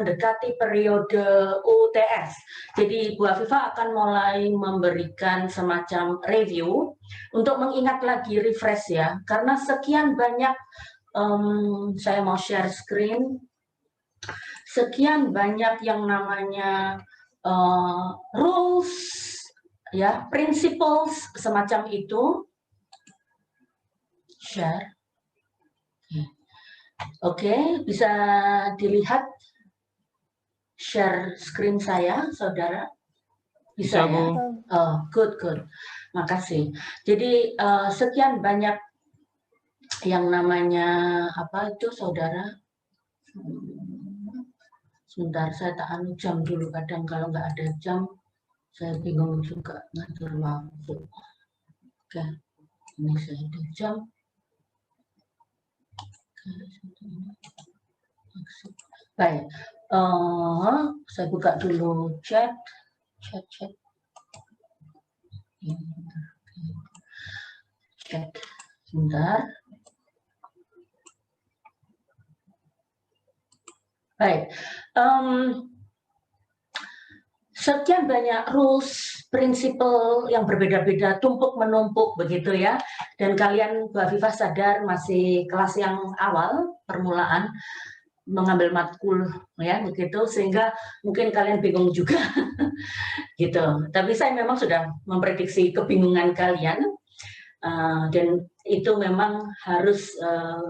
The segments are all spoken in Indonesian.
mendekati periode UTS. Jadi Bu Afifah akan mulai memberikan semacam review untuk mengingat lagi, refresh ya, karena sekian banyak, saya mau share screen, sekian banyak yang namanya rules, ya, principles semacam itu. Share. Oke, bisa dilihat share screen saya, saudara? Bisa ya? Oh, good. Makasih. Jadi sekian banyak yang namanya apa itu, saudara? Sebentar, saya tak anu jam dulu. Kadang kalau nggak ada jam, saya bingung juga ngatur waktu. Oke, ini saya ada jam. Baik, saya buka dulu chat. Sebentar. Baik, sekian banyak rules, prinsipal yang berbeda-beda, tumpuk menumpuk begitu ya. Dan kalian, Bu Afifah, sadar masih kelas yang awal, permulaan, mengambil matkul ya begitu, sehingga mungkin kalian bingung juga gitu. Tapi saya memang sudah memprediksi kebingungan kalian, dan itu memang harus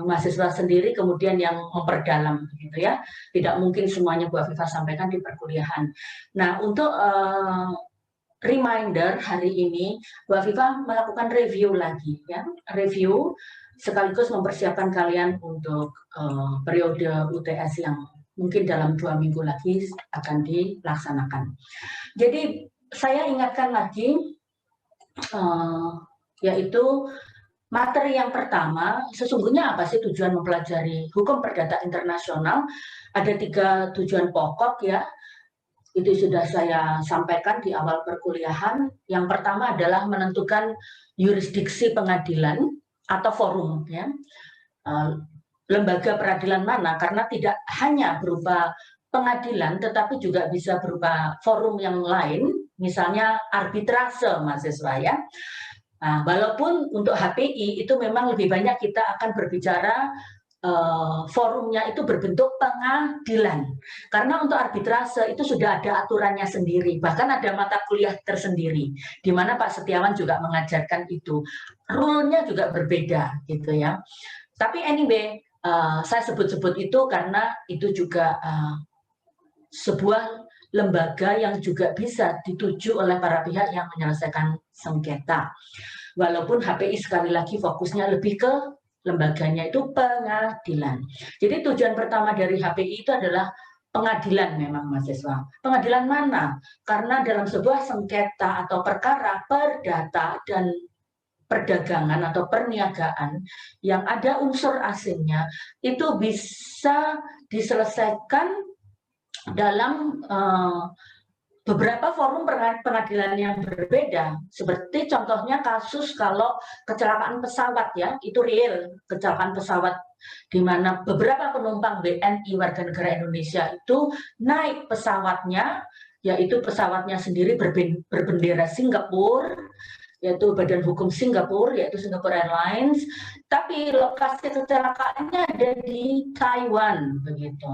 mahasiswa sendiri kemudian yang memperdalam gitu ya. Tidak mungkin semuanya Bu Afifah sampaikan di perkuliahan. Nah, untuk reminder hari ini Bu Afifah melakukan review lagi ya, review sekaligus mempersiapkan kalian untuk periode UTS yang mungkin dalam 2 minggu lagi akan dilaksanakan. Jadi saya ingatkan lagi, yaitu materi yang pertama, sesungguhnya apa sih tujuan mempelajari hukum perdata internasional? Ada 3 tujuan pokok ya, itu sudah saya sampaikan di awal perkuliahan. Yang pertama adalah menentukan yurisdiksi pengadilan atau forum ya, lembaga peradilan mana, karena tidak hanya berupa pengadilan tetapi juga bisa berupa forum yang lain, misalnya arbitrase mahasiswa ya. Nah, walaupun untuk HPI itu memang lebih banyak kita akan berbicara forumnya itu berbentuk pengadilan, karena untuk arbitrase itu sudah ada aturannya sendiri, bahkan ada mata kuliah tersendiri di mana Pak Setiawan juga mengajarkan itu, rule-nya juga berbeda gitu ya. Tapi anyway, saya sebut-sebut itu karena itu juga sebuah lembaga yang juga bisa dituju oleh para pihak yang menyelesaikan sengketa, walaupun HPI sekali lagi fokusnya lebih ke lembaganya itu pengadilan. Jadi tujuan pertama dari HPI itu adalah pengadilan memang mahasiswa. Pengadilan mana? Karena dalam sebuah sengketa atau perkara perdata dan perdagangan atau perniagaan yang ada unsur asingnya, itu bisa diselesaikan dalam beberapa forum pengadilan yang berbeda. Seperti contohnya kasus kalau kecelakaan pesawat ya, itu real kecelakaan pesawat di mana beberapa penumpang WNI warga negara Indonesia itu naik pesawatnya, yaitu pesawatnya sendiri berbendera Singapura, yaitu Badan Hukum Singapura, yaitu Singapore Airlines, tapi lokasi kecelakaannya ada di Taiwan begitu.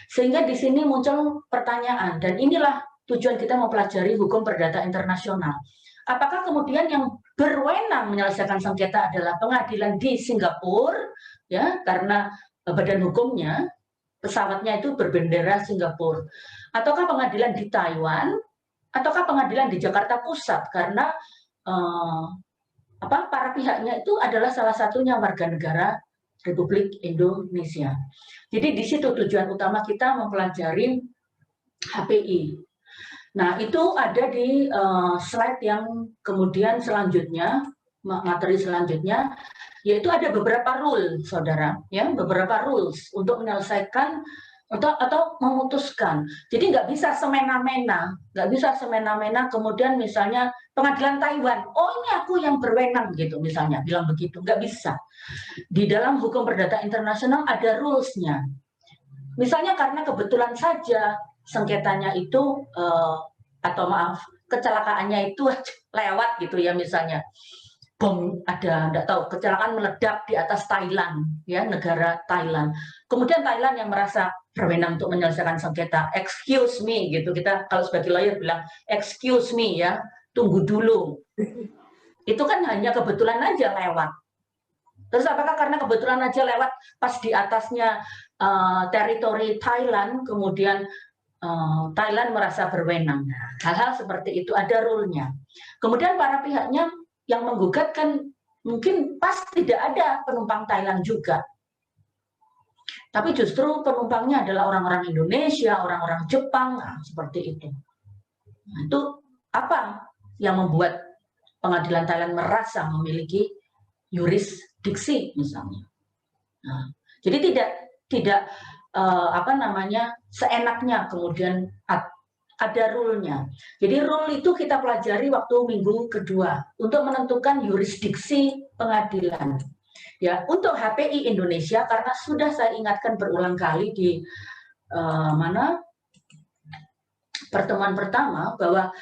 Sehingga di sini muncul pertanyaan, dan inilah tujuan kita mempelajari hukum perdata internasional. Apakah kemudian yang berwenang menyelesaikan sengketa adalah pengadilan di Singapura, ya, karena badan hukumnya pesawatnya itu berbendera Singapura, ataukah pengadilan di Taiwan, ataukah pengadilan di Jakarta Pusat karena para pihaknya itu adalah salah satunya warga negara Republik Indonesia. Jadi di situ tujuan utama kita mempelajari HPI. Nah, itu ada di slide yang kemudian selanjutnya, materi selanjutnya, yaitu ada beberapa rule, saudara, ya, beberapa rules untuk menyelesaikan atau memutuskan. Jadi nggak bisa semena-mena, kemudian misalnya pengadilan Taiwan, oh ini aku yang berwenang gitu, misalnya bilang begitu, nggak bisa. Di dalam hukum perdata internasional ada rules-nya. Misalnya karena kebetulan saja sengketanya itu atau maaf kecelakaannya itu lewat gitu ya, misalnya bom ada enggak tahu kecelakaan meledak di atas Thailand ya, negara Thailand. Kemudian Thailand yang merasa berwenang untuk menyelesaikan sengketa, excuse me gitu, kita kalau sebagai lawyer bilang excuse me ya, tunggu dulu. Itu kan hanya kebetulan aja lewat. Terus apakah karena kebetulan aja lewat pas di atasnya teritori Thailand, kemudian Thailand merasa berwenang. Hal-hal seperti itu ada rule-nya. Kemudian para pihaknya yang menggugat kan mungkin pas tidak ada penumpang Thailand juga. Tapi justru penumpangnya adalah orang-orang Indonesia, orang-orang Jepang, nah, seperti itu. Nah, itu apa yang membuat pengadilan Thailand merasa memiliki yurisdiksi misalnya. Nah, jadi tidak seenaknya kemudian ada rule-nya. Jadi rule itu kita pelajari waktu minggu kedua untuk menentukan yurisdiksi pengadilan. Ya, untuk HPI Indonesia karena sudah saya ingatkan berulang kali di pertemuan pertama bahwa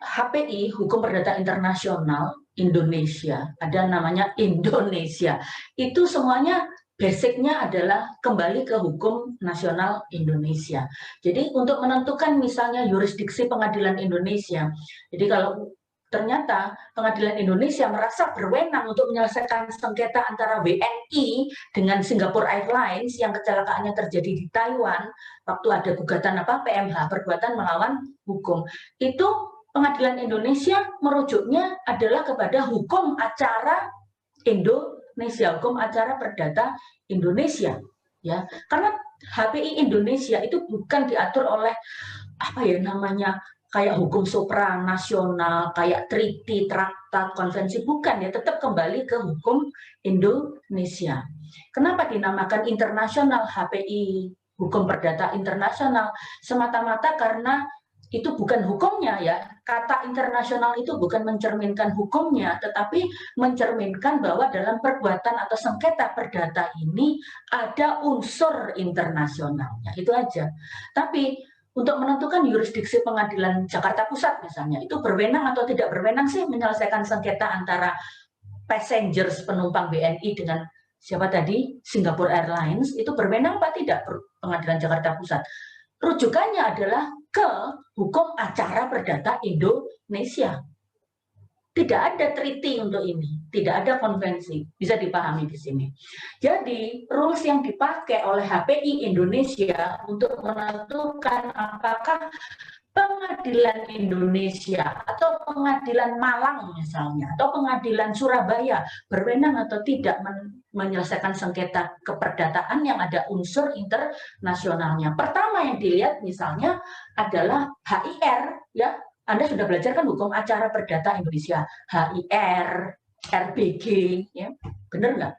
HPI Hukum Perdata Internasional Indonesia, ada namanya Indonesia. Itu semuanya basicnya adalah kembali ke hukum nasional Indonesia. Jadi untuk menentukan misalnya yurisdiksi pengadilan Indonesia, jadi kalau ternyata pengadilan Indonesia merasa berwenang untuk menyelesaikan sengketa antara WNI dengan Singapore Airlines yang kecelakaannya terjadi di Taiwan, waktu ada gugatan PMH, perbuatan melawan hukum, itu pengadilan Indonesia merujuknya adalah kepada hukum acara Indonesia, hukum acara perdata Indonesia, ya. Karena HPI Indonesia itu bukan diatur oleh kayak hukum supranasional, kayak treaty, traktat, konvensi, bukan ya, tetap kembali ke hukum Indonesia. Kenapa dinamakan internasional HPI, hukum perdata internasional? Semata-mata karena itu bukan hukumnya ya, kata internasional itu bukan mencerminkan hukumnya, tetapi mencerminkan bahwa dalam perbuatan atau sengketa perdata ini ada unsur internasionalnya, itu aja. Tapi untuk menentukan yurisdiksi pengadilan Jakarta Pusat misalnya, itu berwenang atau tidak berwenang sih menyelesaikan sengketa antara passengers penumpang BNI dengan siapa tadi, Singapore Airlines, itu berwenang apa tidak pengadilan Jakarta Pusat? Rujukannya adalah ke hukum acara perdata Indonesia. Tidak ada treaty untuk ini, tidak ada konvensi, bisa dipahami di sini. Jadi, rules yang dipakai oleh HPI Indonesia untuk menentukan apakah pengadilan Indonesia atau pengadilan Malang misalnya, atau pengadilan Surabaya berwenang atau tidak menyelesaikan sengketa keperdataan yang ada unsur internasionalnya. Pertama yang dilihat misalnya adalah HIR, ya. Anda sudah belajar kan hukum acara perdata Indonesia, HIR, RBG, ya, benar nggak?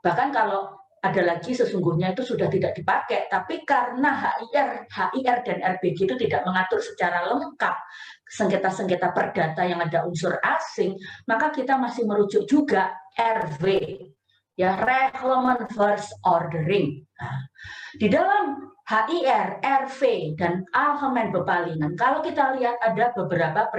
Bahkan kalau ada lagi sesungguhnya itu sudah tidak dipakai, tapi karena HIR dan RBG itu tidak mengatur secara lengkap sengketa-sengketa perdata yang ada unsur asing, maka kita masih merujuk juga RW, ya, Reglement First Ordering. Nah, di dalam HIR, RV, dan Algemeen Bepalingan, kalau kita lihat ada beberapa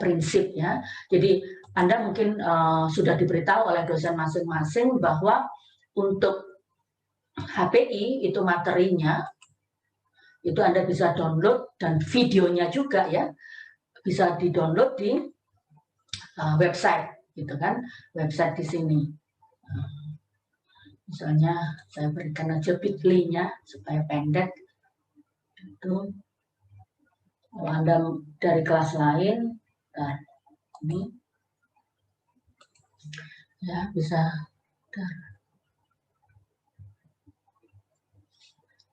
prinsipnya. Jadi Anda mungkin sudah diberitahu oleh dosen masing-masing bahwa untuk HPI itu materinya, itu Anda bisa download dan videonya juga ya, bisa di-download di website, gitu kan, website di sini. Misalnya saya berikan aja bit.ly-nya supaya pendek. Itu kalau Anda dari kelas lain, nah, ini ya bisa.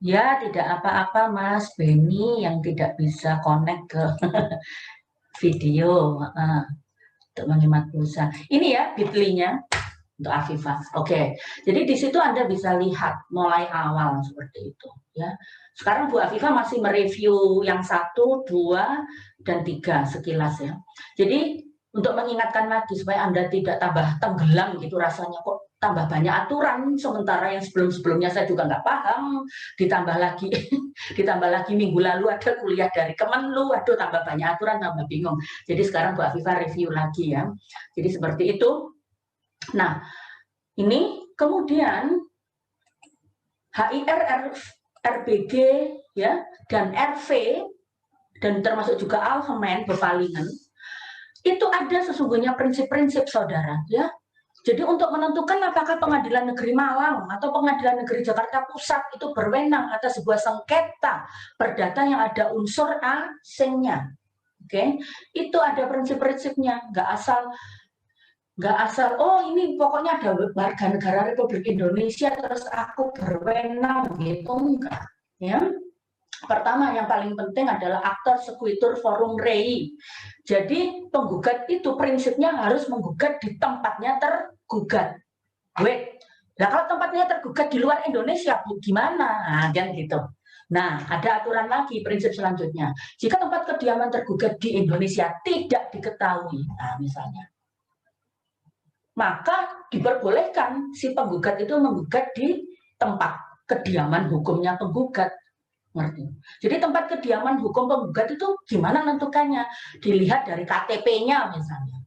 Ya, tidak apa-apa Mas Beni yang tidak bisa connect ke video untuk menyimak pulsa. Ini ya bit.ly-nya untuk Afifah. Oke. Jadi di situ Anda bisa lihat mulai awal seperti itu ya. Sekarang Bu Afifah masih mereview yang 1, 2, dan 3 sekilas ya. Jadi untuk mengingatkan lagi supaya Anda tidak tambah tenggelam gitu rasanya, kok tambah banyak aturan sementara yang sebelum-sebelumnya saya juga nggak paham, ditambah lagi ditambah lagi minggu lalu ada kuliah dari Kemenlu, waduh tambah banyak aturan, tambah bingung. Jadi sekarang Bu Afifah review lagi ya. Jadi seperti itu. Nah, ini kemudian HIR, RBG ya, dan RV dan termasuk juga Alkemen Bepalingan itu ada sesungguhnya prinsip-prinsip saudara ya. Jadi untuk menentukan apakah Pengadilan Negeri Malang atau Pengadilan Negeri Jakarta Pusat itu berwenang atas sebuah sengketa perdata yang ada unsur asingnya, oke? Itu ada prinsip-prinsipnya, nggak asal oh ini pokoknya ada warga negara Republik Indonesia terus aku berwenang gitu, enggak ya. Pertama yang paling penting adalah actor sequitur forum rei. Jadi penggugat itu prinsipnya harus menggugat di tempatnya tergugat. Wait, nah kalau tempatnya tergugat di luar Indonesia gimana? Nah, kan gitu. Nah, ada aturan lagi prinsip selanjutnya. Jika tempat kediaman tergugat di Indonesia tidak diketahui, nah misalnya, maka diperbolehkan si penggugat itu menggugat di tempat kediaman hukumnya penggugat. Ngerti? Jadi tempat kediaman hukum penggugat itu gimana menentukannya? Dilihat dari KTP-nya misalnya.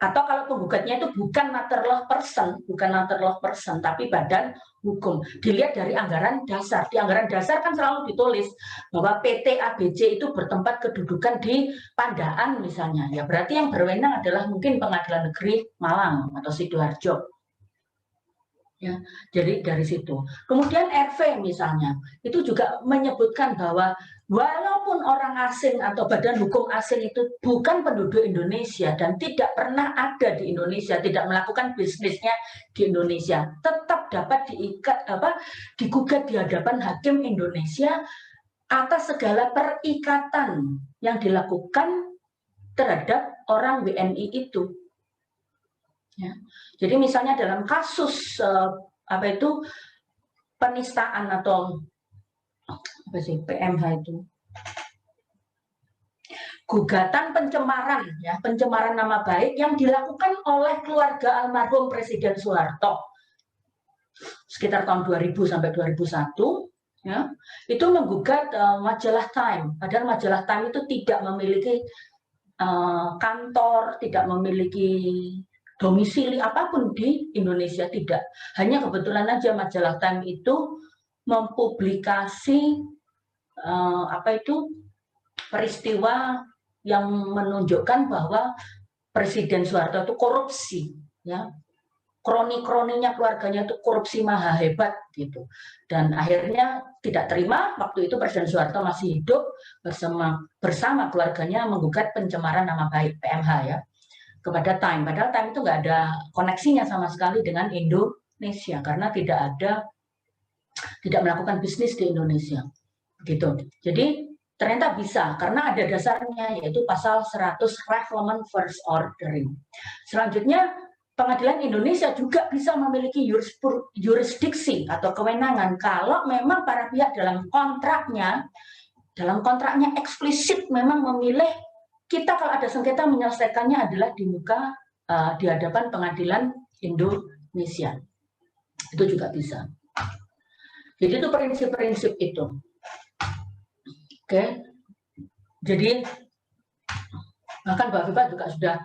Atau kalau penggugatnya itu bukan matter law person, tapi badan hukum. Dilihat dari anggaran dasar. Di anggaran dasar kan selalu ditulis bahwa PT ABC itu bertempat kedudukan di Pandaan misalnya. Ya berarti yang berwenang adalah mungkin Pengadilan Negeri Malang atau Sidoarjo. Ya, jadi dari situ. Kemudian RV misalnya, itu juga menyebutkan bahwa walaupun orang asing atau badan hukum asing itu bukan penduduk Indonesia dan tidak pernah ada di Indonesia, tidak melakukan bisnisnya di Indonesia, tetap dapat digugat di hadapan hakim Indonesia atas segala perikatan yang dilakukan terhadap orang WNI itu. Ya. Jadi misalnya dalam kasus penistaan atau PMH itu, gugatan pencemaran ya, pencemaran nama baik yang dilakukan oleh keluarga almarhum Presiden Soeharto sekitar tahun 2000 sampai 2001 ya, itu menggugat majalah Time, padahal majalah Time itu tidak memiliki kantor, tidak memiliki domisili apapun di Indonesia, tidak. Hanya kebetulan aja majalah Time itu mempublikasi peristiwa yang menunjukkan bahwa Presiden Soeharto itu korupsi, ya. Kroni-kroninya keluarganya itu korupsi maha hebat gitu. Dan akhirnya tidak terima, waktu itu Presiden Soeharto masih hidup, bersama keluarganya menggugat pencemaran nama baik PMH ya kepada Time. Padahal Time itu nggak ada koneksinya sama sekali dengan Indonesia karena tidak melakukan bisnis di Indonesia. Gitu. Jadi ternyata bisa karena ada dasarnya yaitu pasal 100 Règlement First Ordering. Selanjutnya Pengadilan Indonesia juga bisa memiliki jurisdiksi atau kewenangan kalau memang para pihak dalam kontraknya eksplisit memang memilih kita kalau ada sengketa menyelesaikannya adalah di hadapan Pengadilan Indonesia. Itu juga bisa. Jadi itu prinsip-prinsip itu. Oke. Jadi bahkan Mbak Viva juga sudah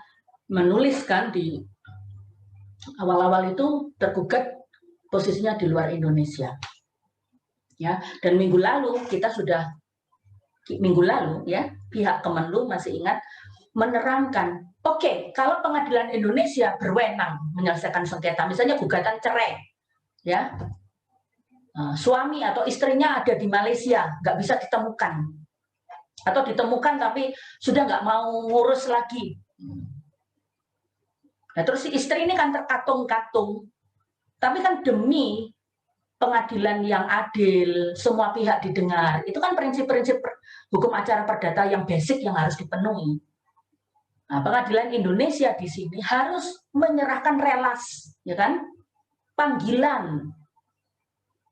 menuliskan di awal-awal itu tergugat posisinya di luar Indonesia. Ya, dan minggu lalu ya, pihak Kemenlu masih ingat menerangkan, oke, kalau Pengadilan Indonesia berwenang menyelesaikan sengketa, misalnya gugatan cerai, ya, suami atau istrinya ada di Malaysia, nggak bisa ditemukan, atau ditemukan tapi sudah nggak mau ngurus lagi. Nah, terus si istri ini kan terkatung-katung, tapi kan demi pengadilan yang adil, semua pihak didengar, itu kan prinsip-prinsip hukum acara perdata yang basic yang harus dipenuhi. Nah, Pengadilan Indonesia di sini harus menyerahkan relas, ya kan? Panggilan.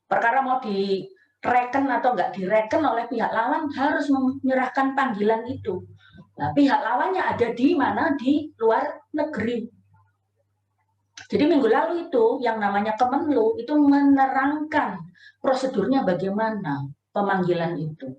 Perkara mau direken atau nggak direken oleh pihak lawan harus menyerahkan panggilan itu. Nah, pihak lawannya ada di mana? Di luar negeri. Jadi minggu lalu itu yang namanya Kemenlu itu menerangkan prosedurnya bagaimana pemanggilan itu.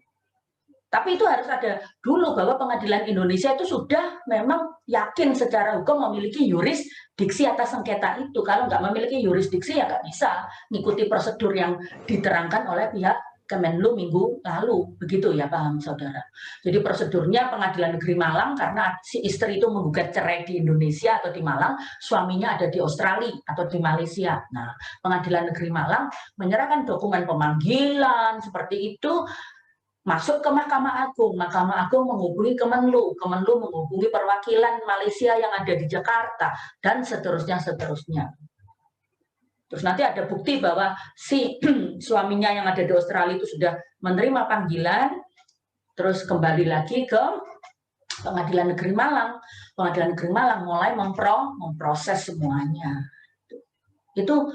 Tapi itu harus ada dulu bahwa pengadilan Indonesia itu sudah memang yakin secara hukum memiliki yurisdiksi atas sengketa itu. Kalau nggak memiliki yurisdiksi ya nggak bisa mengikuti prosedur yang diterangkan oleh pihak Kemenlu minggu lalu. Begitu ya, paham saudara? Jadi prosedurnya Pengadilan Negeri Malang karena si istri itu menggugat cerai di Indonesia atau di Malang, suaminya ada di Australia atau di Malaysia. Nah, Pengadilan Negeri Malang menyerahkan dokumen pemanggilan seperti itu masuk ke Mahkamah Agung. Mahkamah Agung menghubungi Kemenlu, Kemenlu menghubungi perwakilan Malaysia yang ada di Jakarta, dan seterusnya. Terus nanti ada bukti bahwa si suaminya yang ada di Australia itu sudah menerima panggilan, terus kembali lagi ke Pengadilan Negeri Malang. Pengadilan Negeri Malang mulai memproses semuanya. Itu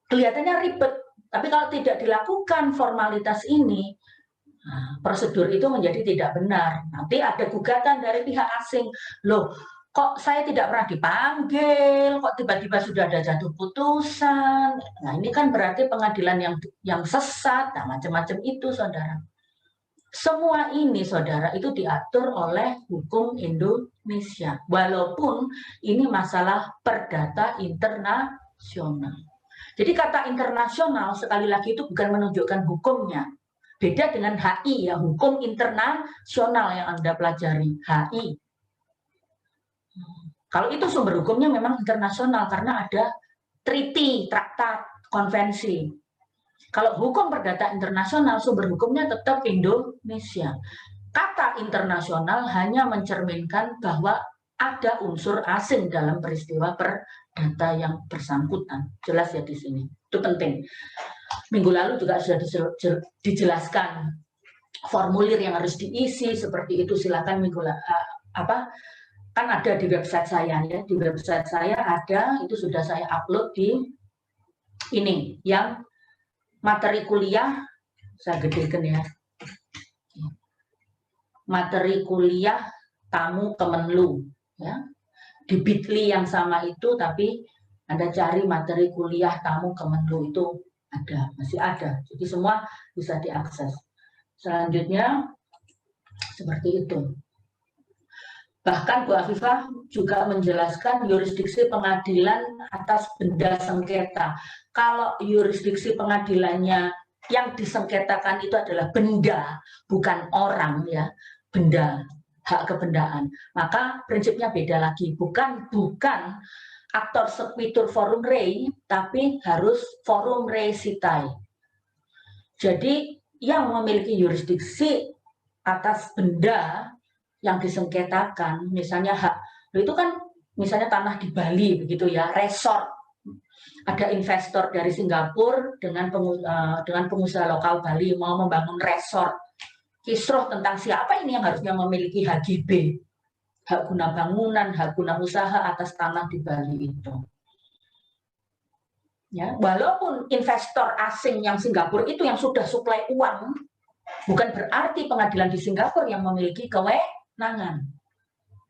kelihatannya ribet, tapi kalau tidak dilakukan formalitas ini, nah, prosedur itu menjadi tidak benar. Nanti ada gugatan dari pihak asing. Loh, kok saya tidak pernah dipanggil, kok tiba-tiba sudah ada jatuh putusan. Nah, ini kan berarti pengadilan yang sesat, nah, macam-macam itu, saudara. Semua ini, saudara, itu diatur oleh hukum Indonesia. Walaupun ini masalah perdata internasional. Jadi kata internasional, sekali lagi itu bukan menunjukkan hukumnya. Beda dengan HI, ya, hukum internasional yang Anda pelajari, HI. Kalau itu sumber hukumnya memang internasional karena ada treaty, traktat, konvensi. Kalau hukum perdata internasional, sumber hukumnya tetap Indonesia. Kata internasional hanya mencerminkan bahwa ada unsur asing dalam peristiwa perdata yang bersangkutan. Jelas ya di sini. Itu penting. Minggu lalu juga sudah dijelaskan formulir yang harus diisi seperti itu. Silakan minggu kan ada di website saya ya. Di website saya ada, itu sudah saya upload di ini yang materi kuliah, saya gedekan ya. Materi kuliah tamu Kemenlu ya. Di Bitly yang sama itu, tapi Anda cari materi kuliah tamu Kemenlu itu ada, masih ada. Jadi semua bisa diakses. Selanjutnya seperti itu. Bahkan Bu Afifah juga menjelaskan yurisdiksi pengadilan atas benda sengketa. Kalau yurisdiksi pengadilannya yang disengketakan itu adalah benda, bukan orang ya, benda, hak kebendaan. Maka prinsipnya beda lagi, bukan aktor sequitur forum rei, tapi harus forum rei sitai. Jadi yang memiliki yurisdiksi atas benda yang disengketakan, misalnya hak, itu kan misalnya tanah di Bali begitu ya, resort, ada investor dari Singapura dengan pengusaha lokal Bali mau membangun resort, kisruh tentang siapa ini yang harusnya memiliki HGB, hak guna bangunan, hak guna usaha atas tanah di Bali itu. Ya, walaupun investor asing yang Singapura itu yang sudah suplai uang, bukan berarti pengadilan di Singapura yang memiliki kewenangan.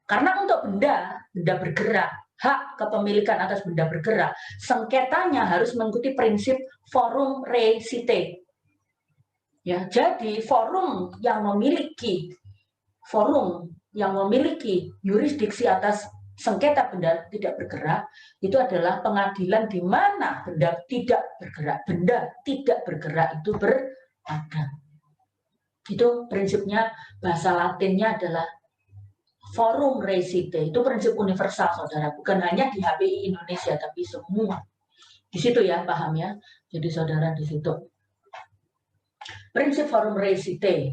Karena untuk benda bergerak, hak kepemilikan atas benda bergerak, sengketanya harus mengikuti prinsip forum rei sitai. Ya, jadi forum yang memiliki yurisdiksi atas sengketa benda tidak bergerak itu adalah pengadilan di mana benda tidak bergerak. Benda tidak bergerak itu berada. Itu prinsipnya, bahasa Latinnya adalah forum rei sitai. Itu prinsip universal, saudara. Bukan hanya di HPI Indonesia, tapi semua. Di situ ya, paham ya. Jadi saudara di situ. Prinsip forum rei sitai.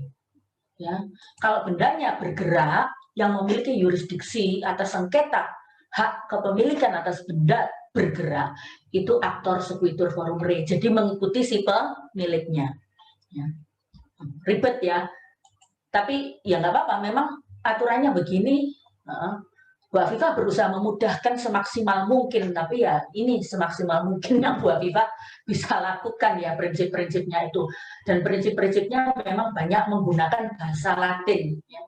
Ya, kalau bendanya bergerak, yang memiliki yurisdiksi atas sengketa hak kepemilikan atas benda bergerak, itu aktor sequitur forum rei. Jadi mengikuti si pemiliknya. Ya. Ribet ya, tapi ya nggak apa-apa, memang aturannya begini. Bu Afifah berusaha memudahkan semaksimal mungkin, tapi ya ini semaksimal mungkin yang Bu Afifah bisa lakukan ya, prinsip-prinsipnya itu. Dan prinsip-prinsipnya memang banyak menggunakan bahasa Latin ya.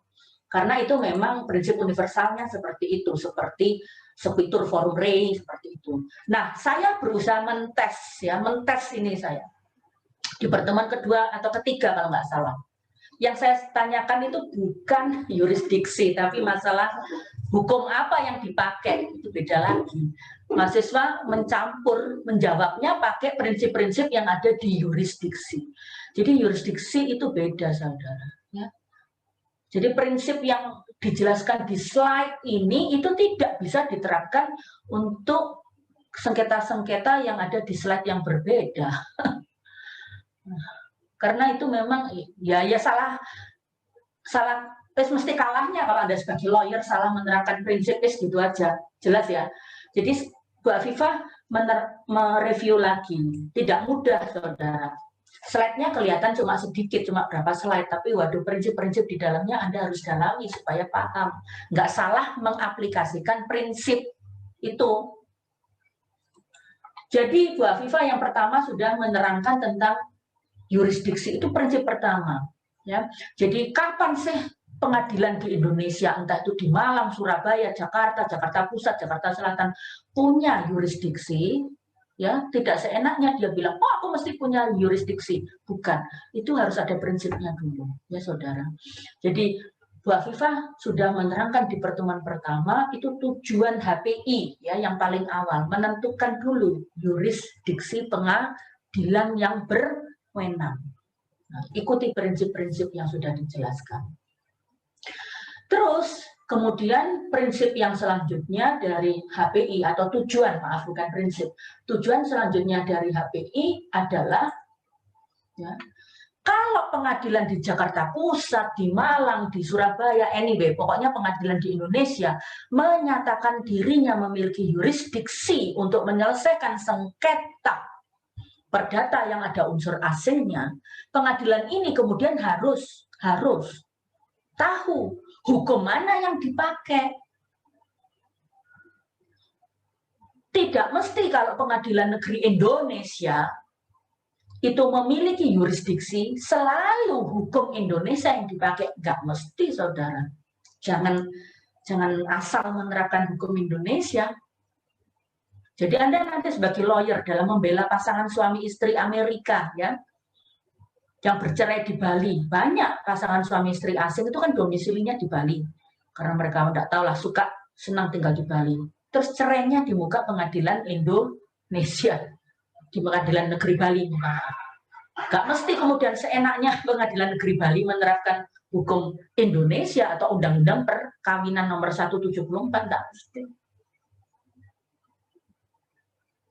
Karena itu memang prinsip universalnya seperti itu, seperti sequitur forum rei, seperti itu. Nah, saya berusaha mentes ini saya di pertemuan kedua atau ketiga kalau nggak salah. Yang saya tanyakan itu bukan yurisdiksi, tapi masalah hukum apa yang dipakai, itu beda lagi. Mahasiswa menjawabnya pakai prinsip-prinsip yang ada di yurisdiksi. Jadi yurisdiksi itu beda, saudara. Ya. Jadi prinsip yang dijelaskan di slide ini itu tidak bisa diterapkan untuk sengketa-sengketa yang ada di slide yang berbeda. Karena itu memang ya salah mesti kalahnya kalau Anda sebagai lawyer salah menerapkan prinsip gitu aja, jelas ya. Jadi Bu Afifah mereview lagi, tidak mudah, saudara. Slide-nya kelihatan cuma sedikit, cuma berapa slide, tapi waduh prinsip-prinsip di dalamnya Anda harus dalami supaya paham. Nggak salah mengaplikasikan prinsip itu. Jadi Bu Afifah yang pertama sudah menerangkan tentang yurisdiksi, itu prinsip pertama. Ya. Jadi kapan sih pengadilan di Indonesia, entah itu di Malang, Surabaya, Jakarta, Jakarta Pusat, Jakarta Selatan, punya yurisdiksi? Ya, tidak seenaknya dia bilang, oh aku mesti punya yurisdiksi. Bukan, itu harus ada prinsipnya dulu, ya saudara. Jadi Bu Afifah sudah menerangkan di pertemuan pertama itu tujuan HPI, ya, yang paling awal menentukan dulu yurisdiksi pengadilan yang berwenang. Nah, ikuti prinsip-prinsip yang sudah dijelaskan. Terus kemudian prinsip yang selanjutnya dari HPI atau tujuan, maaf bukan prinsip, tujuan selanjutnya dari HPI adalah ya, kalau pengadilan di Jakarta Pusat, di Malang, di Surabaya, anyway, pokoknya pengadilan di Indonesia menyatakan dirinya memiliki yurisdiksi untuk menyelesaikan sengketa perdata yang ada unsur asingnya, pengadilan ini kemudian harus tahu hukum mana yang dipakai. Tidak mesti kalau pengadilan negeri Indonesia itu memiliki yurisdiksi, selalu hukum Indonesia yang dipakai. Nggak mesti, saudara. Jangan asal menerapkan hukum Indonesia. Jadi Anda nanti sebagai lawyer dalam membela pasangan suami istri Amerika, ya, yang bercerai di Bali, banyak pasangan suami istri asing itu kan domisilinya di Bali, karena mereka tidak tahu lah, senang tinggal di Bali. Terus cerainya di muka pengadilan Indonesia, di pengadilan negeri Bali. Gak mesti kemudian seenaknya pengadilan negeri Bali menerapkan hukum Indonesia atau undang-undang perkawinan nomor 174, gak mesti.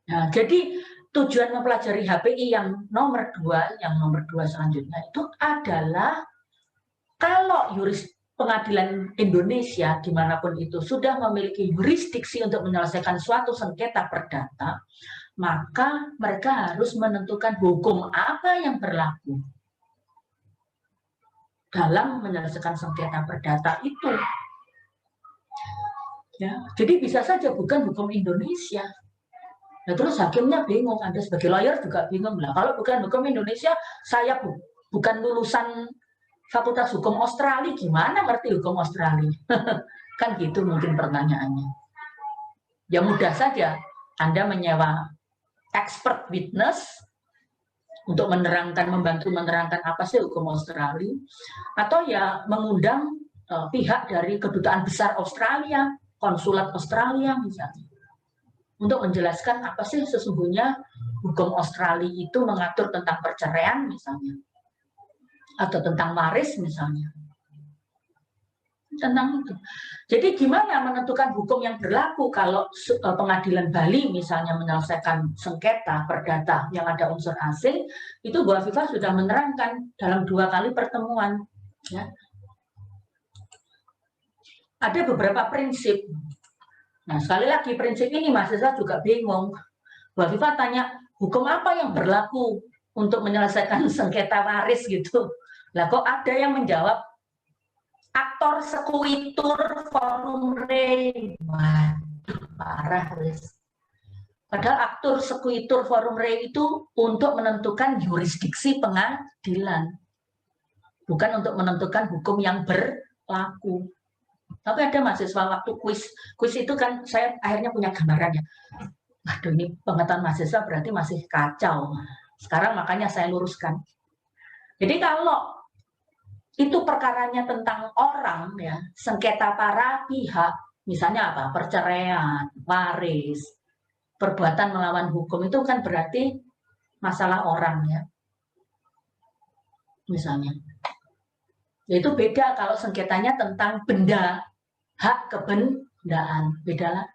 Nah, jadi tujuan mempelajari HPI yang nomor 2 selanjutnya itu adalah kalau pengadilan Indonesia dimanapun itu sudah memiliki yurisdiksi untuk menyelesaikan suatu sengketa perdata, maka mereka harus menentukan hukum apa yang berlaku dalam menyelesaikan sengketa perdata itu. Ya, jadi bisa saja bukan hukum Indonesia. Nah, terus hakimnya bingung, Anda sebagai lawyer juga bingung lah. Kalau bukan hukum Indonesia, saya bukan lulusan Fakultas Hukum Australia, gimana ngerti hukum Australia? Kan gitu mungkin pertanyaannya. Ya mudah saja, Anda menyewa expert witness untuk membantu menerangkan apa sih hukum Australia, atau ya mengundang pihak dari Kedutaan Besar Australia, Konsulat Australia misalnya, untuk menjelaskan apa sih sesungguhnya hukum Australia itu mengatur tentang perceraian misalnya, atau tentang waris misalnya, tentang itu. Jadi gimana menentukan hukum yang berlaku kalau pengadilan Bali misalnya menyelesaikan sengketa perdata yang ada unsur asing, itu Bu Afifah sudah menerangkan dalam 2 kali pertemuan. Ya. Ada beberapa prinsip. Nah, sekali lagi prinsip ini mahasiswa juga bingung. Bu Afifah tanya, hukum apa yang berlaku untuk menyelesaikan sengketa waris gitu? Lah kok ada yang menjawab aktor sekuitur forum rei. Waduh, parah wis. Padahal aktor sekuitur forum rei itu untuk menentukan yurisdiksi pengadilan, bukan untuk menentukan hukum yang berwenang. laku. Tapi ada mahasiswa waktu kuis itu kan saya akhirnya punya gambaran ya. Waduh, ini pengetahuan mahasiswa berarti masih kacau. Sekarang makanya saya luruskan. Jadi kalau itu perkaranya tentang orang ya, sengketa para pihak, misalnya apa? Perceraian, waris, perbuatan melawan hukum itu kan berarti masalah orang ya. Misalnya. Yaitu beda kalau sengketanya tentang benda, hak kebendaan, beda lah.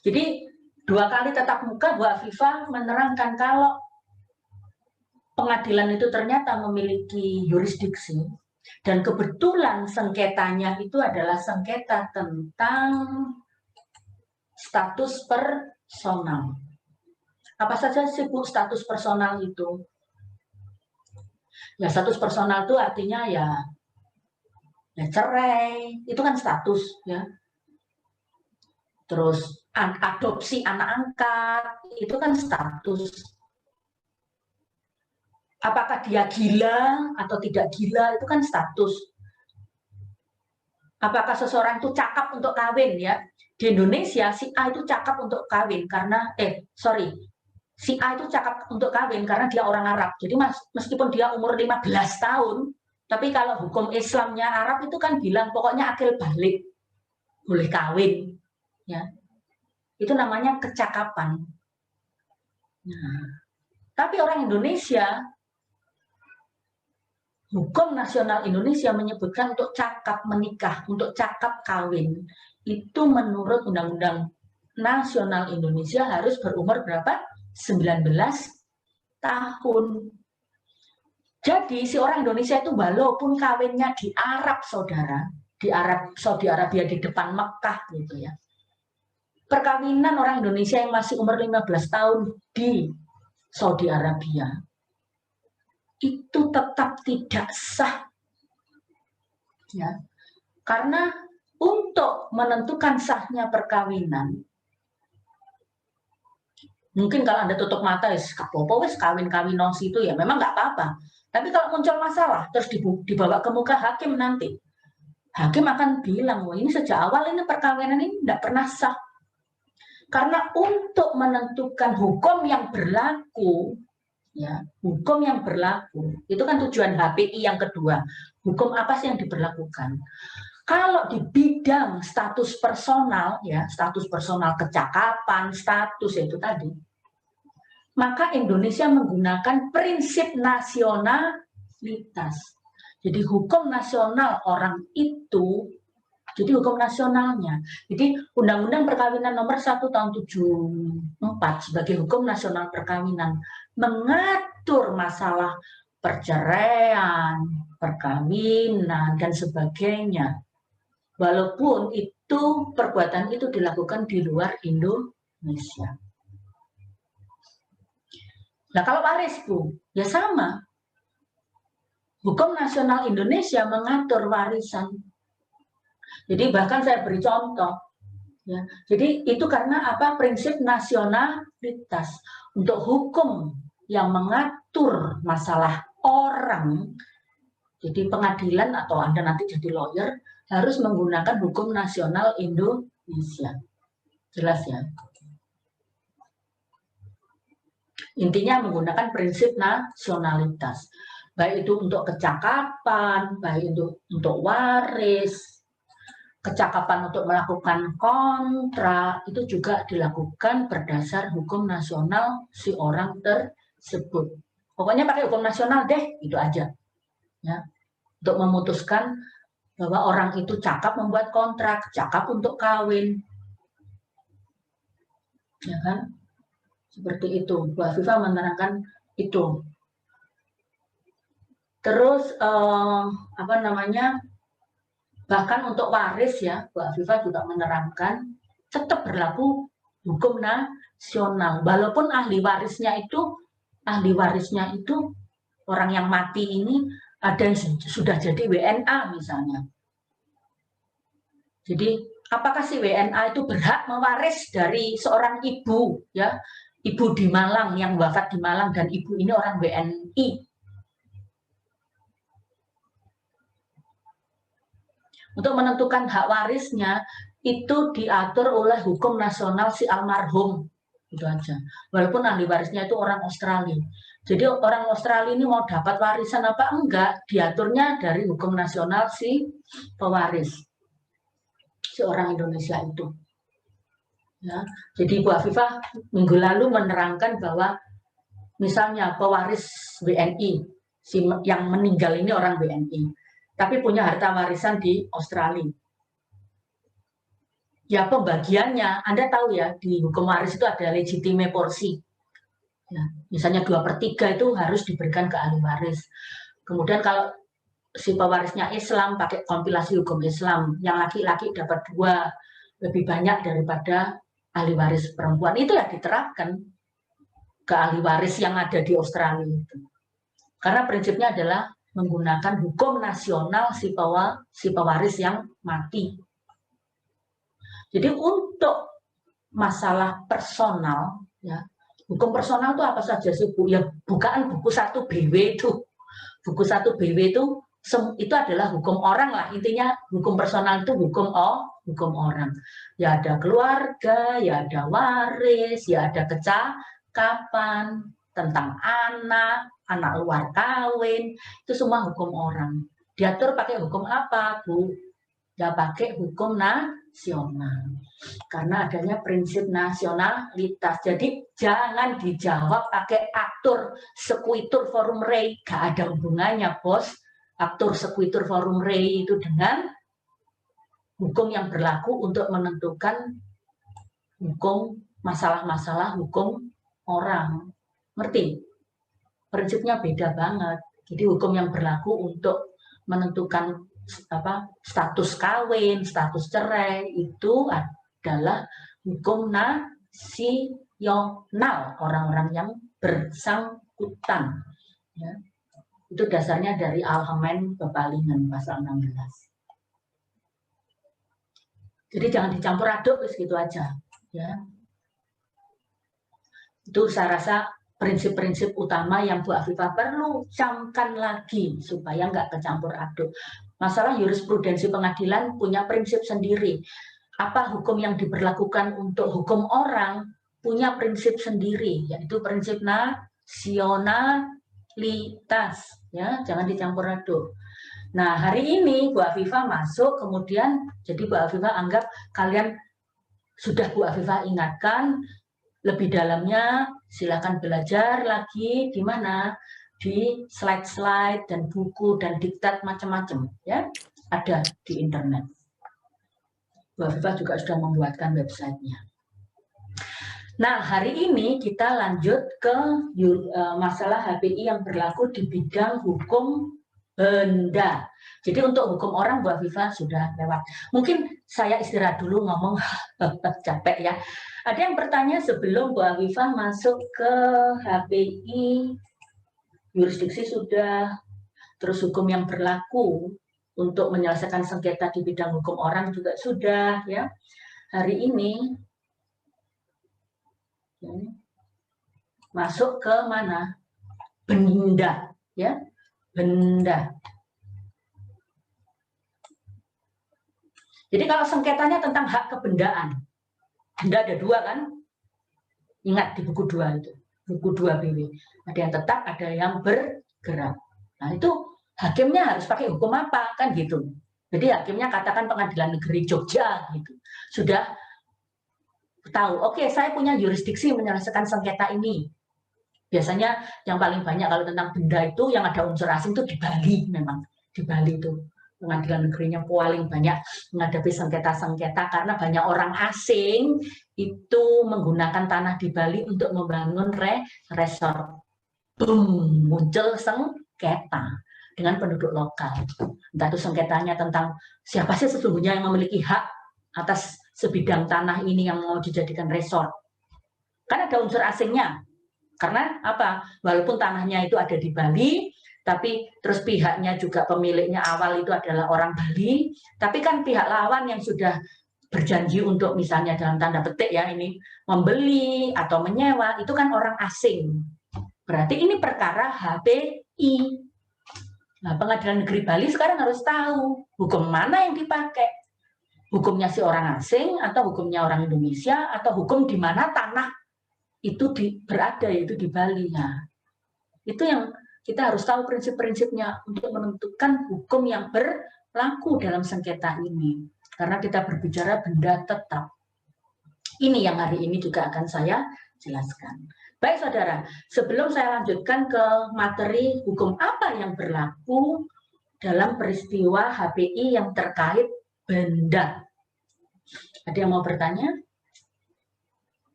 Jadi 2 kali tatap muka Bu Afifah menerangkan kalau pengadilan itu ternyata memiliki yurisdiksi dan kebetulan sengketanya itu adalah sengketa tentang status personal. Apa saja sih Bu status personal itu? Ya status personal itu artinya ya cerai, itu kan status ya. Terus adopsi anak angkat, itu kan status. Apakah dia gila atau tidak gila, itu kan status. Apakah seseorang itu cakap untuk kawin ya? Di Indonesia si A itu cakap untuk kawin karena si A itu cakap untuk kawin karena dia orang Arab. Jadi meskipun dia umur 15 tahun, tapi kalau hukum Islamnya Arab itu kan bilang pokoknya akil balik, boleh kawin ya. Itu namanya kecakapan. Nah, tapi orang Indonesia, hukum nasional Indonesia menyebutkan untuk cakap menikah, untuk cakap kawin, itu menurut Undang-Undang Nasional Indonesia harus berumur berapa? 19 tahun. Jadi si orang Indonesia itu walaupun kawinnya di Arab, saudara, di Saudi Arabia di depan Mekah gitu ya. Perkawinan orang Indonesia yang masih umur 15 tahun di Saudi Arabia itu tetap tidak sah. Ya. Karena untuk menentukan sahnya perkawinan, mungkin kalau Anda tutup mata, wes kawin-kawin nosi itu ya memang nggak apa-apa. Tapi kalau muncul masalah, terus dibawa ke muka hakim nanti, hakim akan bilang, wah ini sejak awal ini perkawinan ini tidak pernah sah. Karena untuk menentukan hukum yang berlaku, ya, hukum yang berlaku, itu kan tujuan HPI yang kedua. Hukum apa sih yang diberlakukan? Kalau di bidang status personal, ya, status personal kecakapan, status itu tadi, maka Indonesia menggunakan prinsip nasionalitas. Jadi hukum nasional orang itu, jadi hukum nasionalnya. Jadi Undang-Undang Perkawinan Nomor 1 Tahun 74 sebagai hukum nasional perkawinan mengatur masalah perceraian, perkawinan, dan sebagainya. Walaupun itu perbuatan itu dilakukan di luar Indonesia. Nah kalau waris Bu, ya sama. Hukum nasional Indonesia mengatur warisan. Jadi bahkan saya beri contoh. Ya, jadi itu karena apa? Prinsip nasionalitas. Untuk hukum yang mengatur masalah orang, jadi pengadilan atau Anda nanti jadi lawyer, harus menggunakan hukum nasional Indonesia. Jelas ya? Intinya menggunakan prinsip nasionalitas. Baik itu untuk kecakapan, baik itu untuk waris, kecakapan untuk melakukan kontrak, itu juga dilakukan berdasar hukum nasional si orang tersebut. Pokoknya pakai hukum nasional deh, itu aja. Ya, untuk memutuskan bahwa orang itu cakap membuat kontrak, cakap untuk kawin. Ya kan? Seperti itu. Bu Afifah menerangkan itu. Terus apa namanya? Bahkan untuk waris ya, Bu Afifah juga menerangkan tetap berlaku hukum nasional. Walaupun ahli warisnya itu orang yang mati ini ada yang sudah jadi WNA misalnya. Jadi apakah si WNA itu berhak mewaris dari seorang ibu ya, ibu di Malang yang wafat di Malang dan ibu ini orang WNI? Untuk menentukan hak warisnya itu diatur oleh hukum nasional si almarhum, itu aja. Walaupun ahli warisnya itu orang Australia. Jadi orang Australia ini mau dapat warisan apa enggak, diaturnya dari hukum nasional si pewaris, si orang Indonesia itu. Ya, jadi Bu Afifah minggu lalu menerangkan bahwa misalnya pewaris WNI, si yang meninggal ini orang WNI, tapi punya harta warisan di Australia. Ya pembagiannya, Anda tahu ya, di hukum waris itu ada legitime porsi. Ya, misalnya 2/3 itu harus diberikan ke ahli waris. Kemudian kalau si pewarisnya Islam pakai kompilasi hukum Islam, yang laki-laki dapat 2, lebih banyak daripada ahli waris perempuan. Itu ya diterapkan ke ahli waris yang ada di Australia itu. Karena prinsipnya adalah menggunakan hukum nasional si pewaris yang mati. Jadi untuk masalah personal, ya, hukum personal itu apa saja sih Bu? Ya bukaan buku 1 BW itu. Buku 1 BW itu adalah hukum orang lah. Intinya hukum personal itu hukum orang. Ya ada keluarga, ya ada waris, ya ada kecakapan, tentang anak luar kawin, itu semua hukum orang. Diatur pakai hukum apa, Bu? Ya pakai hukum nasional. Karena adanya prinsip nasionalitas. Jadi jangan dijawab pakai aktur sekuitur forum rei. Gak ada hubungannya, Bos. Aktur sekuitur forum rei itu dengan hukum yang berlaku untuk menentukan hukum masalah-masalah hukum orang. Ngerti? Prinsipnya beda banget. Jadi hukum yang berlaku untuk menentukan status kawin, status cerai itu adalah hukum nasional orang-orang yang bersangkutan. Ya. Itu dasarnya dari Algemeen Bepalingen pasal 16. Jadi jangan dicampur aduk, gitu aja. Ya. Itu saya rasa prinsip-prinsip utama yang Bu Afifah perlu camkan lagi supaya nggak kecampur aduk. Masalah jurisprudensi pengadilan punya prinsip sendiri. Apa hukum yang diberlakukan untuk hukum orang punya prinsip sendiri, yaitu prinsip nasionalitas. Ya, jangan dicampur aduk. Nah, hari ini Bu Afifah masuk, kemudian jadi Bu Afifah anggap kalian sudah Bu Afifah ingatkan, lebih dalamnya silakan belajar lagi di mana, di slide-slide dan buku dan diktat macam-macam, ya, ada di internet. Bu Afifah juga sudah membuatkan websitenya. Nah, hari ini kita lanjut ke masalah HPI yang berlaku di bidang hukum benda. Jadi untuk hukum orang Bu Afifah sudah lewat. Mungkin saya istirahat dulu ngomong capek ya. Ada yang bertanya sebelum Bu Afifah masuk ke HPI, jurisdiksi sudah, terus hukum yang berlaku untuk menyelesaikan sengketa di bidang hukum orang juga sudah, ya. Hari ini masuk ke mana? Benda, ya, benda. Jadi kalau sengketanya tentang hak kebendaan, benda ada 2 kan? Ingat di buku 2 itu, buku 2 BW. Ada yang tetap, ada yang bergerak. Nah itu hakimnya harus pakai hukum apa kan gitu. Jadi hakimnya katakan Pengadilan Negeri Jogja gitu. Sudah tahu, oke, saya punya jurisdiksi menyelesaikan sengketa ini. Biasanya yang paling banyak kalau tentang benda itu yang ada unsur asing itu di Bali, memang di Bali itu pengadilan negerinya paling banyak menghadapi sengketa-sengketa karena banyak orang asing itu menggunakan tanah di Bali untuk membangun resort. Boom, muncul sengketa dengan penduduk lokal. Entah itu sengketanya tentang siapa sih sesungguhnya yang memiliki hak atas sebidang tanah ini yang mau dijadikan resort. Kan ada unsur asingnya. Karena apa? Walaupun tanahnya itu ada di Bali, tapi terus pihaknya juga pemiliknya awal itu adalah orang Bali, tapi kan pihak lawan yang sudah berjanji untuk misalnya dalam tanda petik ya ini membeli atau menyewa itu kan orang asing. Berarti ini perkara HPI. Nah, Pengadilan Negeri Bali sekarang harus tahu hukum mana yang dipakai. Hukumnya si orang asing atau hukumnya orang Indonesia atau hukum di mana tanah itu berada, yaitu di Bali. Nah, itu yang kita harus tahu prinsip-prinsipnya untuk menentukan hukum yang berlaku dalam sengketa ini. Karena kita berbicara benda tetap. Ini yang hari ini juga akan saya jelaskan. Baik saudara, sebelum saya lanjutkan ke materi hukum apa yang berlaku dalam peristiwa HPI yang terkait benda. Ada yang mau bertanya?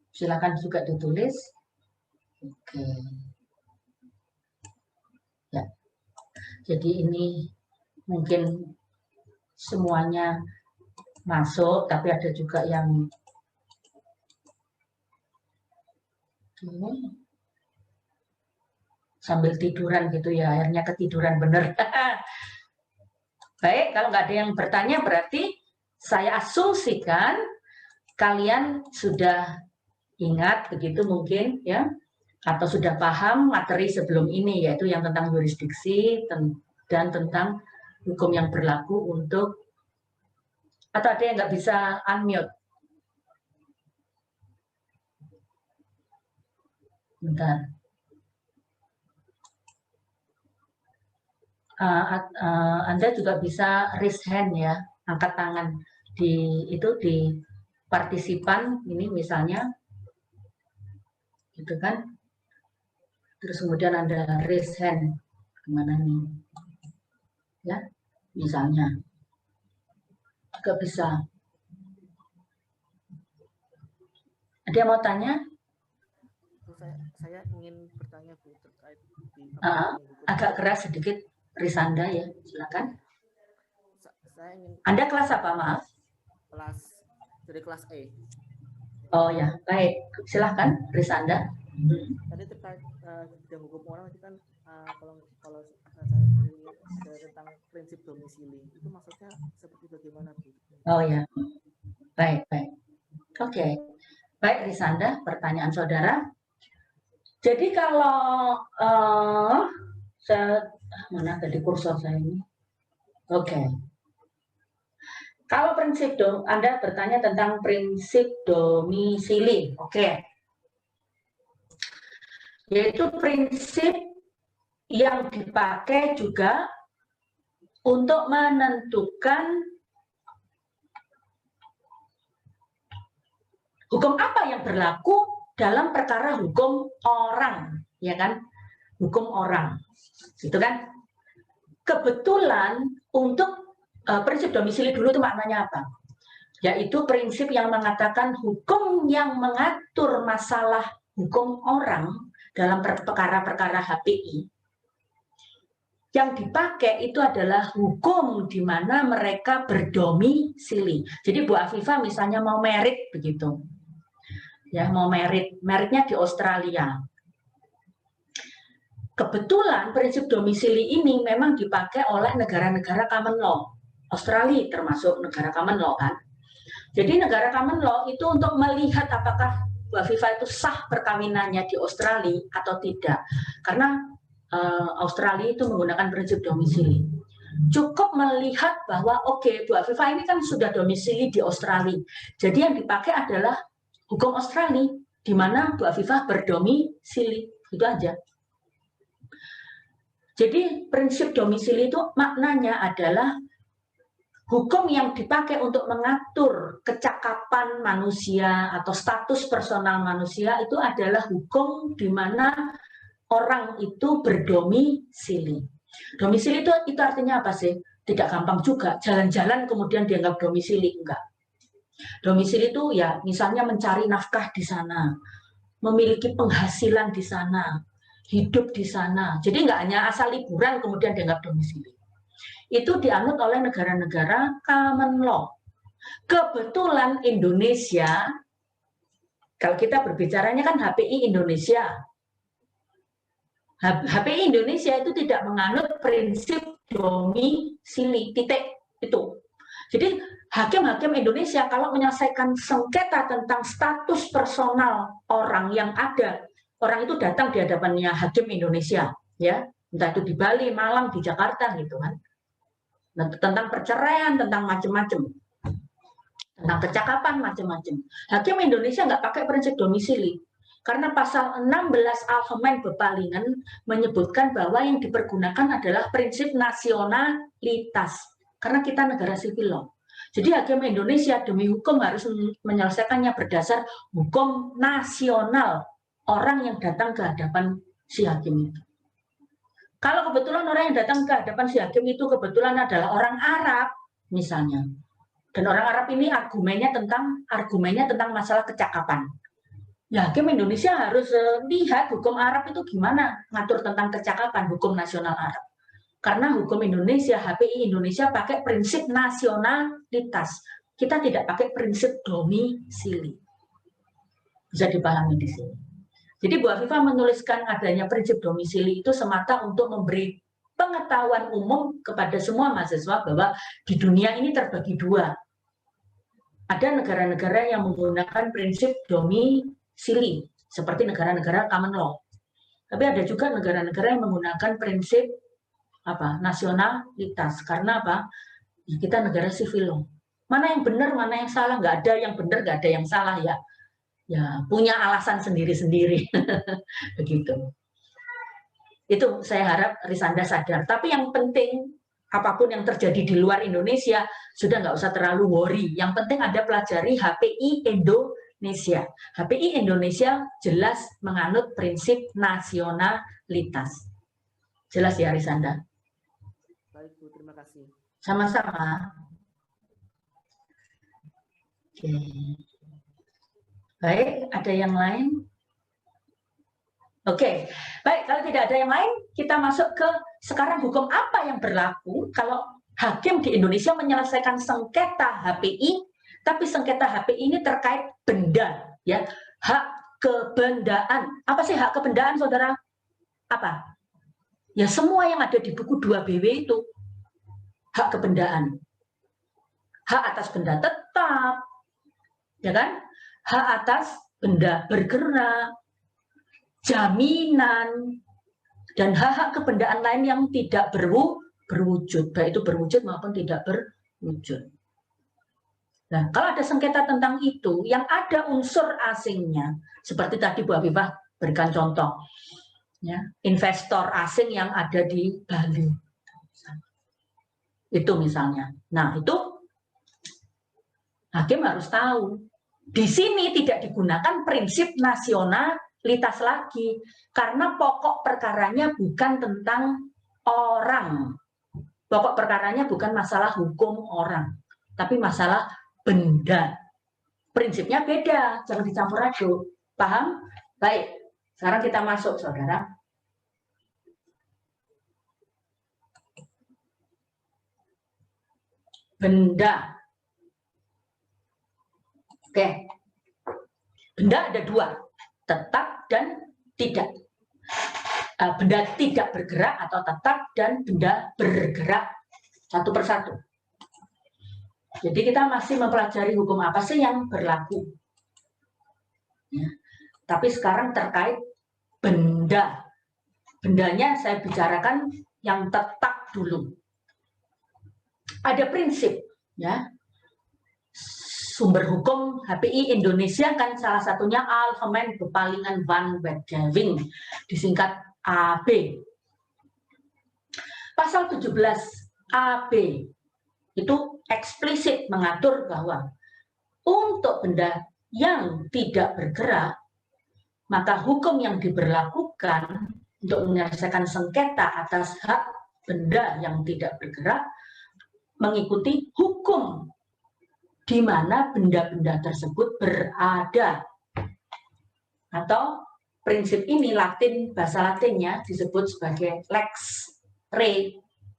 Silakan juga ditulis. Oke. Ya. Jadi ini mungkin semuanya masuk, tapi ada juga yang sambil tiduran gitu ya, akhirnya ketiduran bener. Baik, kalau nggak ada yang bertanya berarti saya asumsikan kalian sudah ingat begitu mungkin ya, atau sudah paham materi sebelum ini, yaitu yang tentang yurisdiksi dan tentang hukum yang berlaku untuk, atau ada yang nggak bisa unmute? Bentar. Anda juga bisa raise hand ya, angkat tangan di partisipan ini misalnya, gitu kan? Terus kemudian Anda raise hand kemana nih? Ya, misalnya juga bisa. Ada yang mau tanya? Saya ingin bertanya Bu terkait agak keras sedikit, Risanda ya, silakan. Saya ingin. Anda kelas apa, maaf? Dari kelas E. Oh ya, baik. Silakan, Risanda. Tadi terkait bidang hukum orang itu kan kalau ada tentang prinsip domisili, itu maksudnya seperti bagaimana Bu? Oh ya, baik. Oke. Baik, Risanda, pertanyaan saudara. Jadi kalau mana tadi kursor saya ini? Oke. Kalau prinsip Anda bertanya tentang prinsip domisili, oke. Yaitu prinsip yang dipakai juga untuk menentukan hukum apa yang berlaku dalam perkara hukum orang, ya kan? Hukum orang, gitu kan? Kebetulan untuk prinsip domisili dulu itu maknanya apa? Yaitu prinsip yang mengatakan hukum yang mengatur masalah hukum orang dalam perkara-perkara HPI. Yang dipakai itu adalah hukum di mana mereka berdomisili. Jadi Bu Afifah misalnya mau merit begitu. Ya, mau meritnya di Australia. Kebetulan prinsip domisili ini memang dipakai oleh negara-negara common law. Australia termasuk negara common law kan. Jadi negara common law itu untuk melihat apakah Bu Afifah itu sah perkawinannya di Australia atau tidak. Karena Australia itu menggunakan prinsip domisili. Cukup melihat bahwa oke, Bu Afifah ini kan sudah domisili di Australia. Jadi yang dipakai adalah hukum Australia, di mana Bu Afifah berdomisili, itu aja. Jadi prinsip domisili itu maknanya adalah hukum yang dipakai untuk mengatur kecakapan manusia atau status personal manusia itu adalah hukum di mana orang itu berdomisili. Domisili itu artinya apa sih? Tidak gampang juga, jalan-jalan kemudian dianggap domisili, enggak. Domisili itu ya misalnya mencari nafkah di sana, memiliki penghasilan di sana, hidup di sana. Jadi nggak hanya asal liburan kemudian dianggap domisili. Itu dianut oleh negara-negara common law. Kebetulan Indonesia, kalau kita berbicaranya kan HPI Indonesia. HPI Indonesia itu tidak menganut prinsip domisili, titik itu. Jadi hakim-hakim Indonesia kalau menyelesaikan sengketa tentang status personal orang yang ada orang itu datang di hadapannya hakim Indonesia, ya, entah itu di Bali, Malang, di Jakarta gitu kan. Nah, tentang perceraian, tentang macam-macam, tentang kecakapan macam-macam. Hakim Indonesia nggak pakai prinsip domisili. Karena pasal 16 Algemeen Bepalingen menyebutkan bahwa yang dipergunakan adalah prinsip nasionalitas. Karena kita negara sipil law. Jadi hakim Indonesia demi hukum harus menyelesaikannya berdasar hukum nasional orang yang datang ke hadapan si hakim itu. Kalau kebetulan orang yang datang ke hadapan si hakim itu kebetulan adalah orang Arab misalnya. Dan orang Arab ini argumennya tentang masalah kecakapan. Ya, hakim Indonesia harus lihat hukum Arab itu gimana ngatur tentang kecakapan, hukum nasional Arab. Karena hukum Indonesia, HPI Indonesia pakai prinsip nasionalitas. Kita tidak pakai prinsip domisili. Bisa dipahami di sini. Jadi Bu Afifah menuliskan adanya prinsip domisili itu semata untuk memberi pengetahuan umum kepada semua mahasiswa bahwa di dunia ini terbagi dua. Ada negara-negara yang menggunakan prinsip domisili seperti negara-negara common law. Tapi ada juga negara-negara yang menggunakan prinsip nasionalitas. Karena apa? Ya, kita negara sivil law. Mana yang benar, mana yang salah? Nggak ada yang benar, nggak ada yang salah ya. Ya punya alasan sendiri-sendiri. Begitu. Itu saya harap Risanda sadar. Tapi yang penting apapun yang terjadi di luar Indonesia sudah nggak usah terlalu worry. Yang penting Anda pelajari HPI Indonesia. HPI Indonesia jelas menganut prinsip nasionalitas. Jelas ya Risanda? Baik Bu, terima kasih. Sama-sama. Oke. Baik, ada yang lain? Oke, baik. Kalau tidak ada yang lain, kita masuk ke sekarang hukum apa yang berlaku kalau hakim di Indonesia menyelesaikan sengketa HPI, tapi sengketa HPI ini terkait benda, ya, hak kebendaan. Apa sih hak kebendaan, saudara? Apa? Ya semua yang ada di buku 2BW itu hak kebendaan. Hak atas benda tetap, ya kan? Hak atas benda bergerak, jaminan, dan hak-hak kebendaan lain yang tidak berwujud, baik itu berwujud maupun tidak berwujud. Nah, kalau ada sengketa tentang itu, yang ada unsur asingnya, seperti tadi Bu Afifah berikan contoh, ya, investor asing yang ada di Bali, itu misalnya. Nah, itu hakim harus tahu. Di sini tidak digunakan prinsip nasionalitas lagi, karena pokok perkaranya bukan tentang orang. Pokok perkaranya bukan masalah hukum orang, tapi masalah benda. Prinsipnya beda, jangan dicampur aduk. Paham? Baik, sekarang kita masuk, saudara. Benda. Oke, benda ada dua, tetap dan tidak. Benda tidak bergerak atau tetap, dan benda bergerak, satu persatu. Jadi kita masih mempelajari hukum apa sih yang berlaku. Ya. Tapi sekarang terkait benda. Bendanya saya bicarakan yang tetap dulu. Ada prinsip, ya. Sumber hukum HPI Indonesia kan salah satunya Algemeen Bepalingen van Wetgewing, disingkat AB. Pasal 17 AB itu eksplisit mengatur bahwa untuk benda yang tidak bergerak, maka hukum yang diberlakukan untuk menyelesaikan sengketa atas hak benda yang tidak bergerak mengikuti hukum di mana benda-benda tersebut berada. Atau prinsip ini bahasa Latinnya disebut sebagai lex re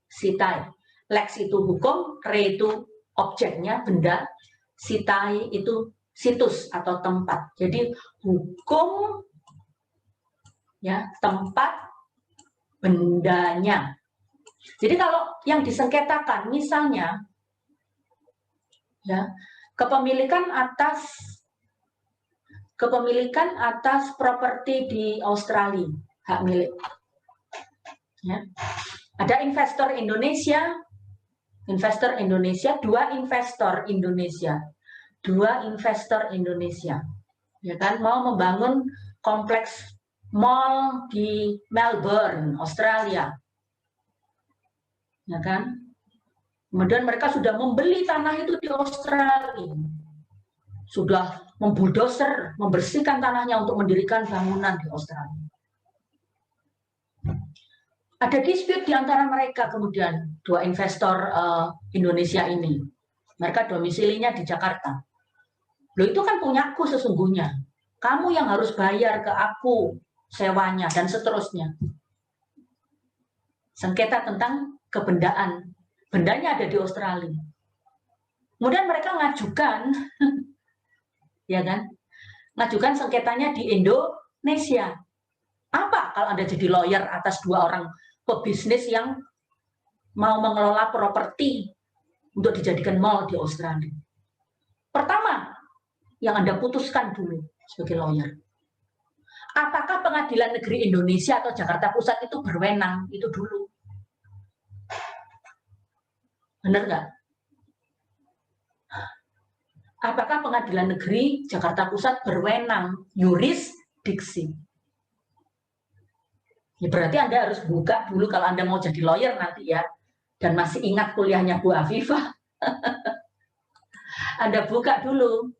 sitae. Lex itu hukum, re itu objeknya, benda, sitae itu situs atau tempat. Jadi hukum, ya, tempat, bendanya. Jadi kalau yang disengketakan misalnya, ya, kepemilikan atas kepemilikan atas properti di Australia, hak milik. Ya. Ada investor Indonesia, dua investor Indonesia, ya kan, mau membangun kompleks mall di Melbourne, Australia, ya kan. Kemudian mereka sudah membeli tanah itu di Australia, sudah membuldoser, membersihkan tanahnya untuk mendirikan bangunan di Australia. Ada dispute di antara mereka, kemudian dua investor Indonesia ini. Mereka domisilinya di Jakarta. Loh, itu kan punyaku sesungguhnya. Kamu yang harus bayar ke aku sewanya dan seterusnya. Sengketa tentang kebendaan. Bendanya ada di Australia. Kemudian mereka ngajukan, ya kan? Ngajukan sengketanya di Indonesia. Apa kalau Anda jadi lawyer atas dua orang pebisnis yang mau mengelola properti untuk dijadikan mall di Australia? Pertama, yang Anda putuskan dulu sebagai lawyer, apakah Pengadilan Negeri Indonesia atau Jakarta Pusat itu berwenang? Itu dulu. Benar nggak? Apakah Pengadilan Negeri Jakarta Pusat berwenang yurisdiksi? Ya, berarti Anda harus buka dulu kalau Anda mau jadi lawyer nanti ya. Dan masih ingat kuliahnya Bu Afifah. Anda buka dulu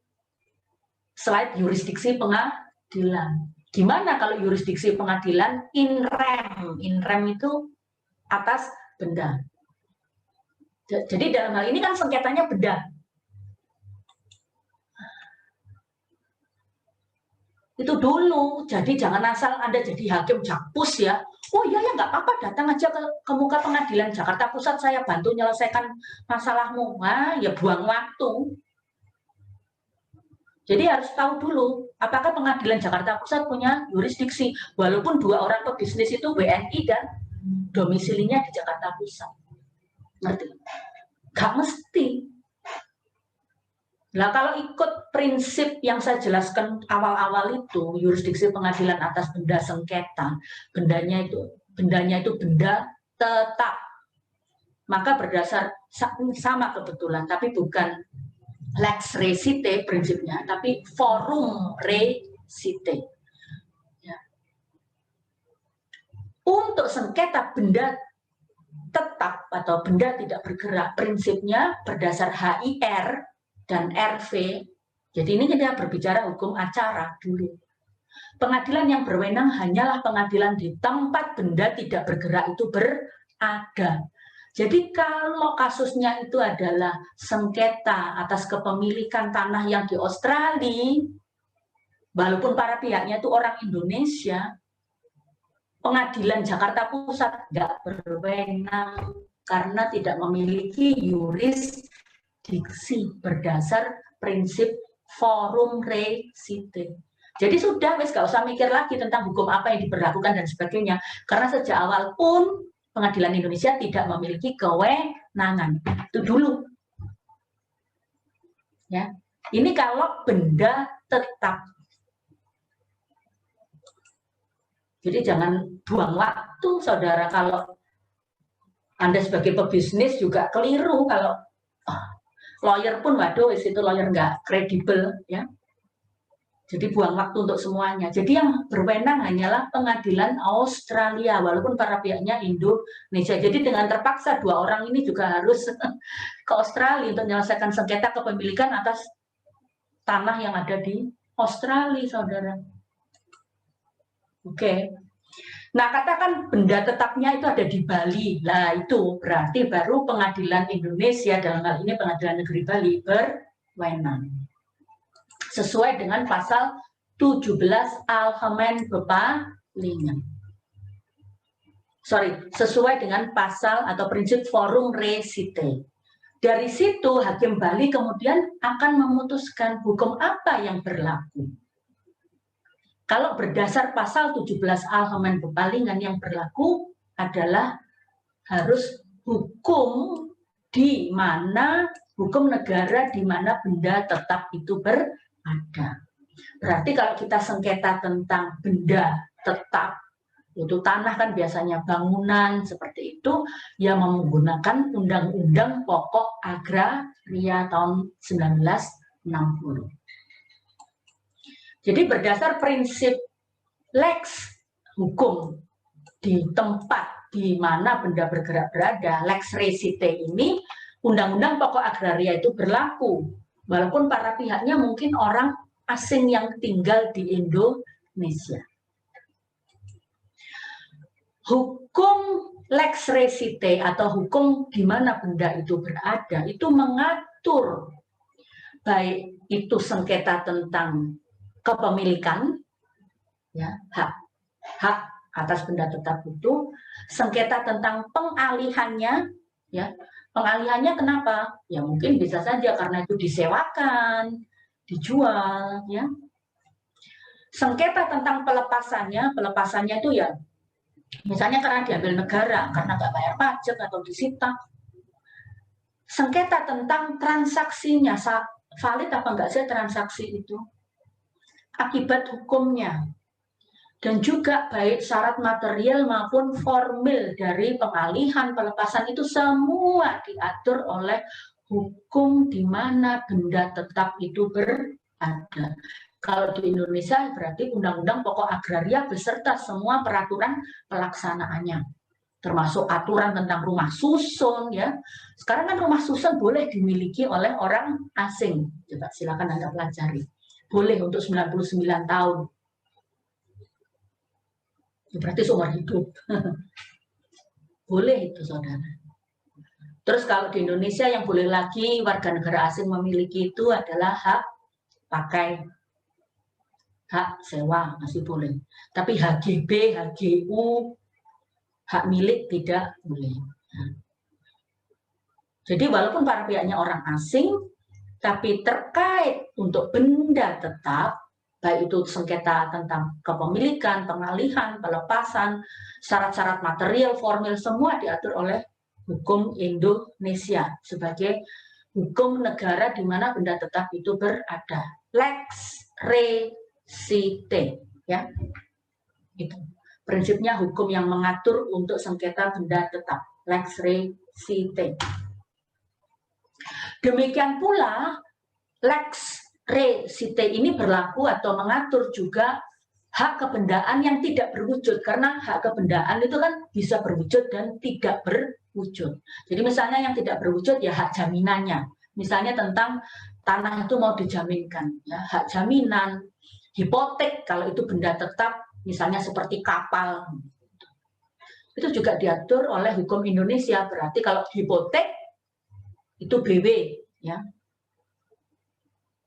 slide yurisdiksi pengadilan. Gimana kalau yurisdiksi pengadilan in rem? In rem itu atas benda. Jadi dalam hal ini kan sengketanya benda. Itu dulu. Jadi jangan asal Anda jadi hakim jakpus ya. Oh iya ya, nggak apa-apa, datang aja ke muka pengadilan Jakarta Pusat, saya bantu menyelesaikan masalahmu. Wah, ya buang waktu. Jadi harus tahu dulu, apakah pengadilan Jakarta Pusat punya yurisdiksi. Walaupun dua orang pebisnis itu WNI dan domisilinya di Jakarta Pusat. Ngerti? Gak mesti. Nah, kalau ikut prinsip yang saya jelaskan awal-awal itu, yurisdiksi pengadilan atas benda sengketa, bendanya itu benda tetap. Maka berdasar sama kebetulan, tapi bukan lex recite prinsipnya, tapi forum recite. Ya. Untuk sengketa benda tetap atau benda tidak bergerak, prinsipnya berdasar HIR dan RV. Jadi ini kita berbicara hukum acara dulu. Pengadilan yang berwenang hanyalah pengadilan di tempat benda tidak bergerak itu berada. Jadi kalau kasusnya itu adalah sengketa atas kepemilikan tanah yang di Australia, walaupun para pihaknya itu orang Indonesia, Pengadilan Jakarta Pusat nggak berwenang karena tidak memiliki yurisdiksi berdasar prinsip forum recite. Jadi sudah, wes gak usah mikir lagi tentang hukum apa yang diberlakukan dan sebagainya. Karena sejak awal pun Pengadilan Indonesia tidak memiliki kewenangan. Itu dulu. Ya, ini kalau benda tetap. Jadi jangan buang waktu, saudara. Kalau Anda sebagai pebisnis juga keliru kalau lawyer pun, waduh, itu lawyer nggak kredibel, ya. Jadi buang waktu untuk semuanya. Jadi yang berwenang hanyalah pengadilan Australia, walaupun para pihaknya Indonesia. Jadi dengan terpaksa dua orang ini juga harus ke Australia untuk menyelesaikan sengketa kepemilikan atas tanah yang ada di Australia, saudara. Oke. Nah, katakan benda tetapnya itu ada di Bali. Nah, itu berarti baru Pengadilan Indonesia, dalam hal ini Pengadilan Negeri Bali, berwenang. Sesuai dengan pasal 17 Algemeen Bepalingan. Sesuai dengan pasal atau prinsip forum recite. Dari situ Hakim Bali kemudian akan memutuskan hukum apa yang berlaku. Kalau berdasar pasal 17 Algemeen Bepalingan yang berlaku adalah harus hukum di mana, hukum negara di mana benda tetap itu berada. Berarti kalau kita sengketa tentang benda tetap, itu tanah kan biasanya bangunan seperti itu, yang menggunakan Undang-Undang Pokok Agraria tahun 1960. Jadi berdasar prinsip lex hukum di tempat di mana benda bergerak berada, lex resite ini, Undang-Undang Pokok Agraria itu berlaku. Walaupun para pihaknya mungkin orang asing yang tinggal di Indonesia. Hukum lex resite atau hukum di mana benda itu berada itu mengatur baik itu sengketa tentang kepemilikan, ya, hak atas benda tetap itu, sengketa tentang pengalihannya, ya, pengalihannya kenapa? Ya mungkin bisa saja karena itu disewakan, dijual, ya. Sengketa tentang pelepasannya itu ya, misalnya karena diambil negara, karena nggak bayar pajak atau disita. Sengketa tentang transaksinya, valid apa enggak sih transaksi itu? Akibat hukumnya. Dan juga baik syarat material maupun formil dari pengalihan, pelepasan itu semua diatur oleh hukum di mana benda tetap itu berada. Kalau di Indonesia berarti Undang-Undang Pokok Agraria beserta semua peraturan pelaksanaannya, termasuk aturan tentang rumah susun, ya. Sekarang kan rumah susun boleh dimiliki oleh orang asing. Coba silakan Anda pelajari. Boleh untuk 99 tahun. Berarti seumur hidup. Boleh itu, saudara. Terus kalau di Indonesia yang boleh lagi warga negara asing memiliki itu adalah hak pakai, hak sewa masih boleh. Tapi HGB, HGU, hak milik tidak boleh. Jadi walaupun para pihaknya orang asing, tapi terkait untuk benda tetap, baik itu sengketa tentang kepemilikan, pengalihan, pelepasan, syarat-syarat material, formil, semua diatur oleh hukum Indonesia sebagai hukum negara di mana benda tetap itu berada. Lex resite, ya. Itu prinsipnya hukum yang mengatur untuk sengketa benda tetap, lex resite. Demikian pula lex resite ini berlaku atau mengatur juga hak kebendaan yang tidak berwujud, karena hak kebendaan itu kan bisa berwujud dan tidak berwujud. Jadi misalnya yang tidak berwujud ya hak jaminannya. Misalnya tentang tanah itu mau dijaminkan, ya, hak jaminan, hipotek kalau itu benda tetap, misalnya seperti kapal. Itu juga diatur oleh hukum Indonesia. Berarti kalau hipotek itu BW, ya.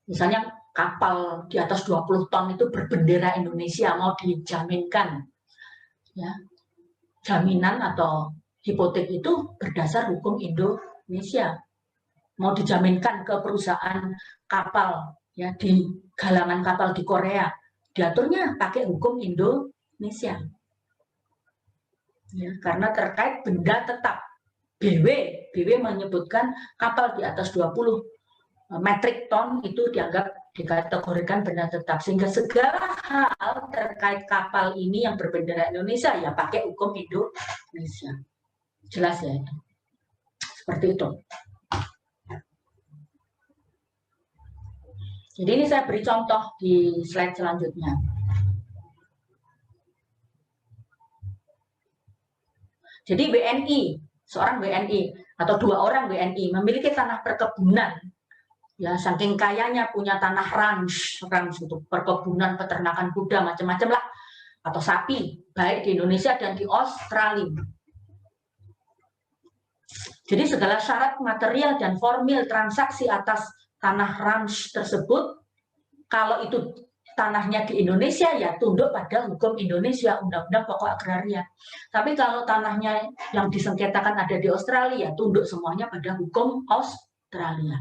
Misalnya kapal di atas 20 ton itu berbendera Indonesia mau dijaminkan, ya. Jaminan atau hipotek itu berdasar hukum Indonesia. Mau dijaminkan ke perusahaan kapal, ya, di galangan kapal di Korea, diaturnya pakai hukum Indonesia. Ya, karena terkait benda tetap. BW menyebutkan kapal di atas 20 metrik ton itu dianggap dikategorikan benda tetap, sehingga segala hal terkait kapal ini yang berbendera Indonesia ya pakai hukum Indonesia. Jelas ya itu. Seperti itu. Jadi ini saya beri contoh di slide selanjutnya. Jadi WNI, seorang WNI atau 2 orang WNI memiliki tanah perkebunan. Ya, saking kayanya punya tanah ranch untuk perkebunan, peternakan kuda, macam-macam lah, atau sapi, baik di Indonesia dan di Australia. Jadi segala syarat material dan formil transaksi atas tanah ranch tersebut, kalau itu tanahnya di Indonesia ya tunduk pada hukum Indonesia, Undang-Undang Pokok Agraria. Tapi kalau tanahnya yang disengketakan ada di Australia, tunduk semuanya pada hukum Australia.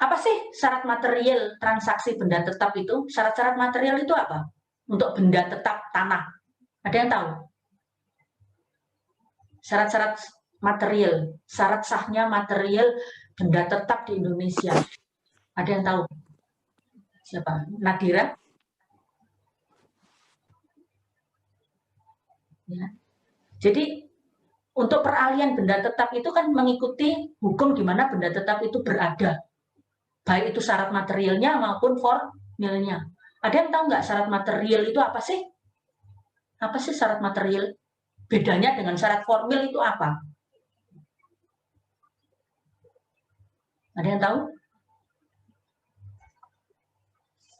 Apa sih syarat material transaksi benda tetap itu? Syarat-syarat material itu apa? Untuk benda tetap tanah. Ada yang tahu? Syarat-syarat material, syarat sahnya material benda tetap di Indonesia. Ada yang tahu? Siapa? Nadira? Ya. Jadi untuk peralihan benda tetap itu kan mengikuti hukum di mana benda tetap itu berada, baik itu syarat materialnya maupun formilnya. Ada yang tahu nggak syarat material itu apa sih? Apa sih syarat material? Bedanya dengan syarat formil itu apa? Ada yang tahu?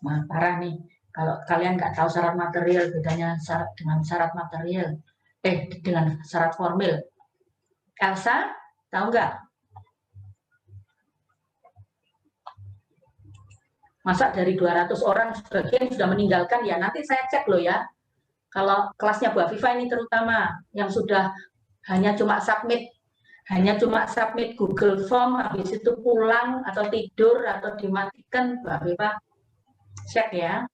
Nah, parah nih. Kalau kalian nggak tahu syarat material, bedanya syarat dengan syarat material, dengan syarat formil. Elsa, tahu nggak? Masa dari 200 orang sebagian sudah meninggalkan, ya nanti saya cek loh ya. Kalau kelasnya Bu Afifah ini terutama, yang sudah hanya cuma submit Google Form, habis itu pulang atau tidur atau dimatikan, Bu Afifah cek ya.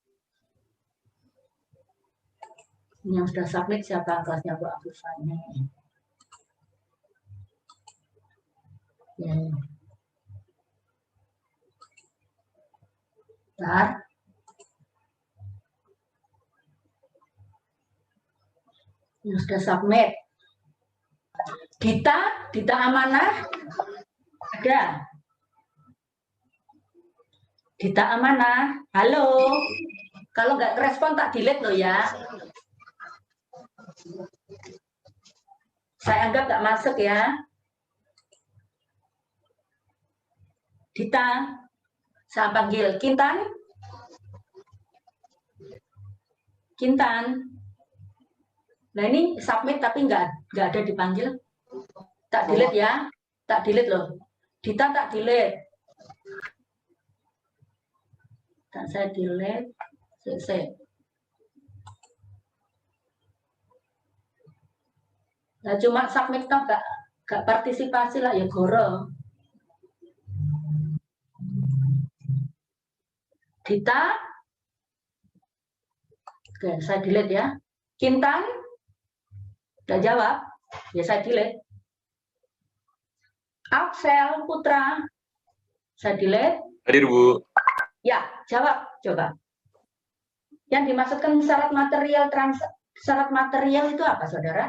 Yang sudah submit siapa kelasnya Bu Afifah ini? Ya. Bentar. Yang sudah submit. Dita Amanah ada. Dita Amanah, halo. Kalau nggak respon tak delete loh ya. Saya anggap nggak masuk ya. Dita, saya panggil Kintan. Kintan. Nah ini submit tapi nggak ada dipanggil. Tak delete ya. Tak delete loh. Dita tak delete. Tak saya delete. Selesai. Nah cuma submit kan nggak partisipasi lah ya goro. Dita. Oke, saya delete ya. Kintan. Udah jawab. Ya saya delete. Axel Putra. Saya delete. Hadir, Bu. Ya, jawab coba. Yang dimaksudkan syarat material itu apa, saudara?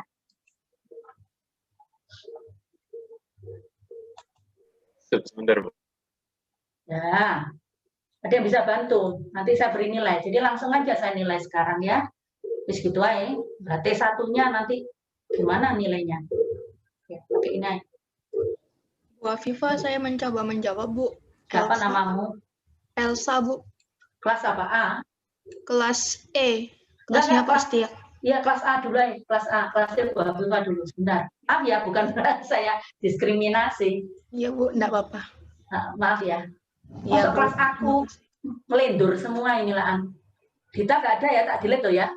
Sebentar, Bu. Ya, ada yang bisa bantu. Nanti saya beri nilai. Jadi langsung aja saya nilai sekarang ya. Terus gitu aja. Berarti satunya nanti gimana nilainya? Ya, oke ini. Bu Afifah, saya mencoba menjawab, Bu. Siapa Elsa. namamu? Elsa, Bu. Kelas apa? A? Kelas E. Kelasnya pasti ya. Iya, kelas A dulu ya. Kelas A. Kelasnya Bu Afifah dulu. Sebentar. Ah ya, bukan saya diskriminasi. Iya, Bu. Enggak apa-apa. Nah, maaf ya. Iya, Masuk kelas aku melindur semua inilah. Dita nggak ada ya, tak delete loh ya.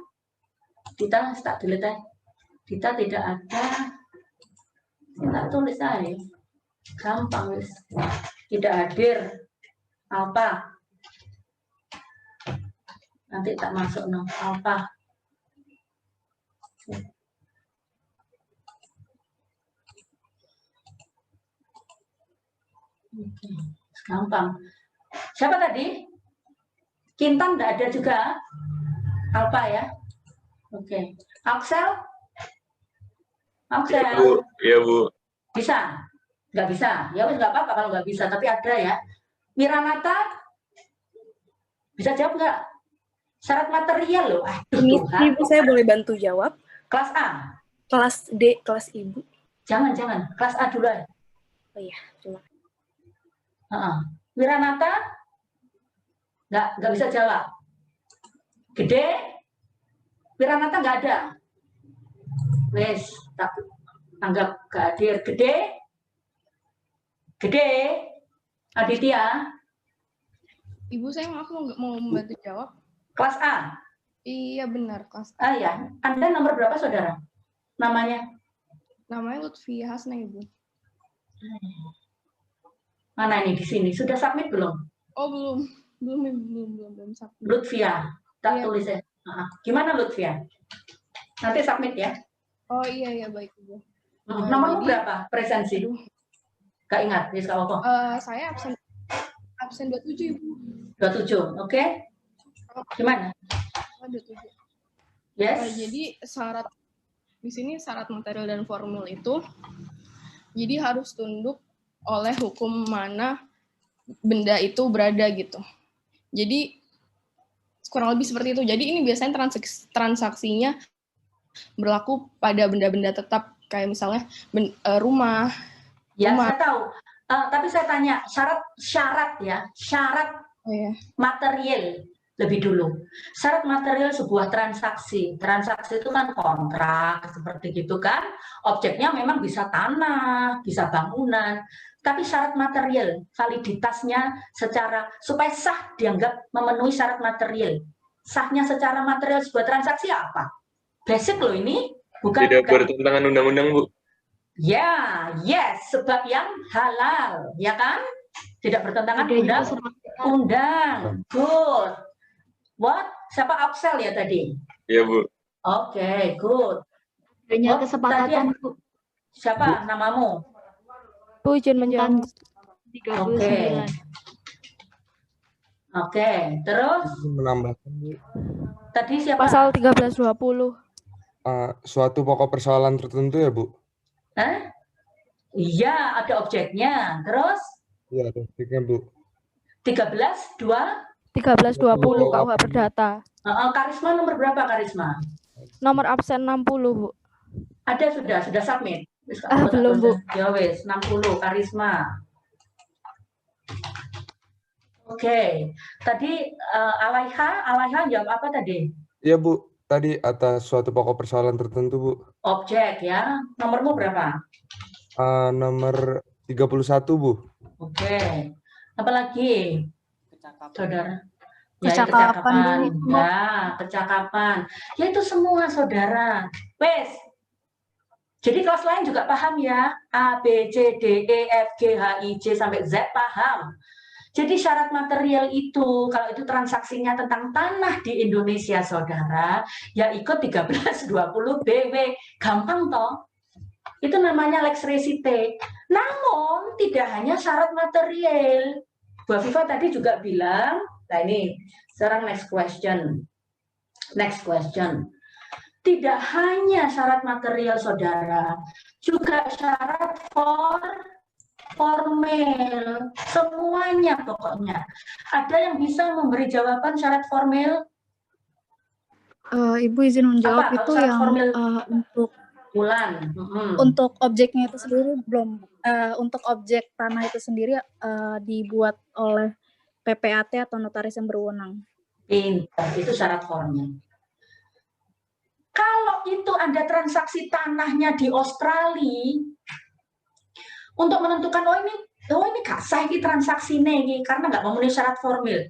Dita tak delete ya. Dita tidak ada. Tak tulis aja. Gampang wis. Tidak hadir. Alpa. Nanti tak masuk no. Alpa. Oke. Gampang. Siapa tadi? Kintan tidak ada juga. Alpa ya. Oke. Axel? Axel? Ya, Bu. Ya, Bu. Bisa? Nggak bisa? Ya nggak apa-apa kalau nggak bisa, tapi ada ya. Miranata? Bisa jawab nggak? Syarat material loh. Aduh, Ibu, saya boleh bantu jawab? Kelas A? Kelas D, kelas Ibu. Jangan. Kelas A dulu ya. Oh iya, terima kasih. Miranata? Nggak bisa jawab. Gede? Miranata nggak ada. Wes, tak anggap nggak hadir. Gede? Aditya? Ibu, saya maaf mau membantu jawab. Kelas A? Iya benar, kelas A. Ah ya. Anda nomor berapa, saudara? Namanya? Namanya Lutfi Hasna, Ibu. Mana ini di sini? Sudah submit belum? Oh, belum submit. Lutfia. Tak Iya. tulis ya. Gimana Lutfia? Nanti submit ya. Oh iya baik, Ibu. Nomormu jadi- berapa? Presensi? Aduh. Gak ingat, ya apa. Saya absen 27, Ibu. 27, oke? Gimana? Ada 7. Yes? Jadi syarat di sini syarat material dan formil itu jadi harus tunduk oleh hukum mana benda itu berada gitu. Jadi kurang lebih seperti itu. Jadi ini biasanya transaksinya berlaku pada benda-benda tetap kayak misalnya rumah. Ya, rumah. saya tahu. Tapi saya tanya, syarat material lebih dulu. Syarat material sebuah transaksi. Transaksi itu kan kontrak, seperti gitu kan. Objeknya memang bisa tanah, bisa bangunan. Tapi syarat material, validitasnya supaya sah dianggap memenuhi syarat material. Sahnya secara material sebuah transaksi apa? Basic loh ini. Tidak bertentangan undang-undang, Bu. Ya, yes, sebab yang halal, ya kan? Tidak bertentangan undang. Good. What? Siapa Axel ya tadi? Iya, Bu. Oke, good. Adanya kesepakatan, Bu. Siapa namamu? Bu, izin menjawab. 39. Oke, terus? Menambahkan, Bu. Tadi siapa? Pasal 1320. Suatu pokok persoalan tertentu ya, Bu? Hah? Iya, ada objeknya. Terus? Iya, ada objeknya, Bu. 1320 KUH Perdata. Karisma nomor berapa, Karisma? Nomor absen 60, Bu. Ada sudah submit. Belum, Bu. Ya wes, 60 Karisma. Oke. Tadi Alaiha jawab apa tadi? Iya, Bu. Tadi atas suatu pokok persoalan tertentu, Bu. Objek ya. Nomormu berapa? Nomor 31, Bu. Oke. Apa lagi? Saudara. Kecakapan. Ya, kecakapan. Ya itu semua, saudara. Wes. Jadi kelas lain juga paham ya. A, B, C, D, E, F, G, H, I, J sampai Z paham. Jadi syarat material itu, kalau itu transaksinya tentang tanah di Indonesia, saudara, ya ikut 1320 BW. Gampang toh? Itu namanya lex recite. Namun, tidak hanya syarat material. Bu Afifah tadi juga bilang, nah ini, sekarang next question. Tidak hanya syarat material, saudara, juga syarat formil, semuanya pokoknya. Ada yang bisa memberi jawaban syarat formil? Ibu izin menjawab. Apa? Itu Syarat yang formil untuk bulan. Untuk objeknya itu sendiri belum. Untuk objek tanah itu sendiri dibuat oleh PPAT atau notaris yang berwenang. Pintar, itu syarat formil. Kalau itu ada transaksi tanahnya di Australia, untuk menentukan oh ini gak sah ini transaksi ini karena nggak memenuhi syarat formil.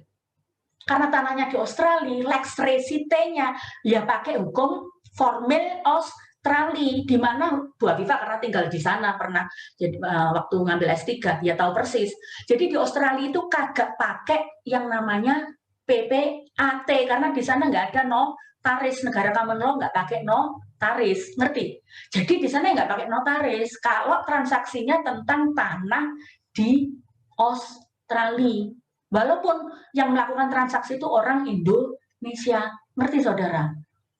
Karena tanahnya di Australia, lex recite-nya ya pakai hukum formil Australia, di mana Bu Afifah karena tinggal di sana pernah jadi waktu ngambil S3 ya tahu persis. Jadi di Australia itu kagak pakai yang namanya PPAT karena di sana nggak ada notaris, negara common law nggak pakai notaris, ngerti? Jadi di sana nggak pakai notaris kalau transaksinya tentang tanah di Australia. Walaupun yang melakukan transaksi itu orang Indonesia, ngerti saudara?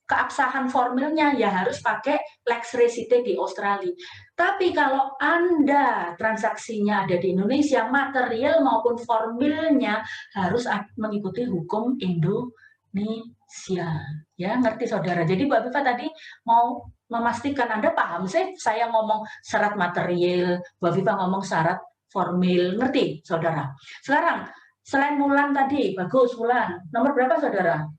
Keabsahan formilnya ya harus pakai lex recite di Australia. Tapi kalau Anda transaksinya ada di Indonesia, material maupun formilnya harus mengikuti hukum Indonesia. Ya, ngerti saudara? Jadi Bu Afifah tadi mau memastikan Anda paham sih saya ngomong syarat material, Bu Afifah ngomong syarat formil, ngerti saudara? Sekarang selain Mulan tadi, bagus Mulan. Nomor berapa saudara?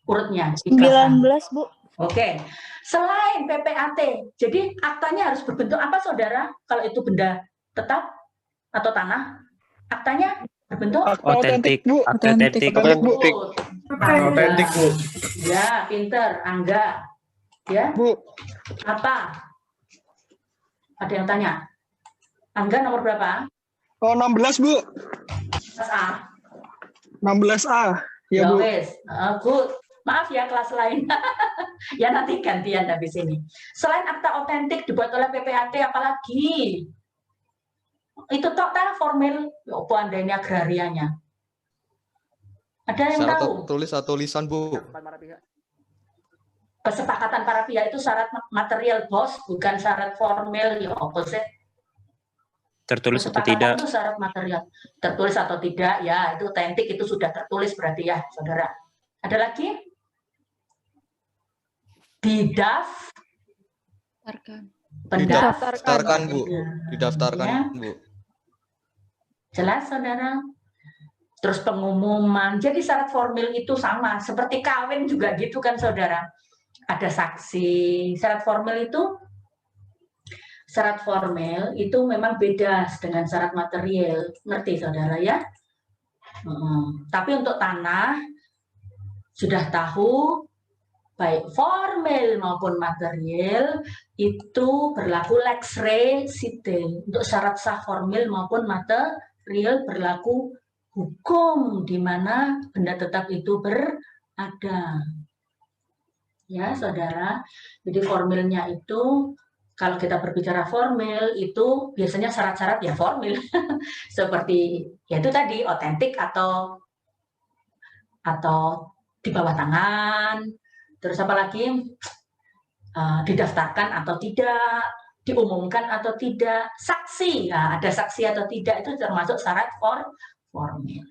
Urutnya? 19, Bu. Oke. Selain PPAT, jadi aktanya harus berbentuk apa saudara? Kalau itu benda tetap atau tanah, aktanya berbentuk otentik, Bu. Otentik, Bu. Ya, pinter. Angga. Ya, Bu. Apa? Ada yang tanya? Angga nomor berapa? Oh, 16, Bu. 16A. 16A. Ya, Bu. Wes. Good. Maaf ya kelas lain. Ya nanti gantian habis ini. Selain akta otentik dibuat oleh PPAT apalagi? Itu toh formil apa Anda ini agrarianya? Ada yang Syarat tahu? tertulis atau lisan, Bu? para pihak. Kesepakatan para pihak itu syarat material, Bos, bukan syarat formal. Ya opposite. Tertulis atau Kesepakatan tidak? itu syarat material. Tertulis atau tidak, ya itu autentik, itu sudah tertulis berarti ya, saudara. Ada lagi? Didaftarkan, Bu. Didaftarkan, Ya. Bu. Jelas, saudara? Terus pengumuman. Jadi syarat formal itu sama. Seperti kawin juga gitu kan, saudara. Ada saksi. Syarat formal itu memang beda dengan syarat material. Ngerti, saudara ya? Tapi untuk tanah, sudah tahu, baik formal maupun material, itu berlaku lex re site. Untuk syarat sah formal maupun material berlaku hukum di mana benda tetap itu berada. Ya, saudara. Jadi formalnya itu, kalau kita berbicara formal itu biasanya syarat-syarat ya formal. Seperti yaitu tadi otentik atau di bawah tangan. Terus apa lagi? Didaftarkan atau tidak, diumumkan atau tidak, saksi. Nah, ada saksi atau tidak itu termasuk syarat formal.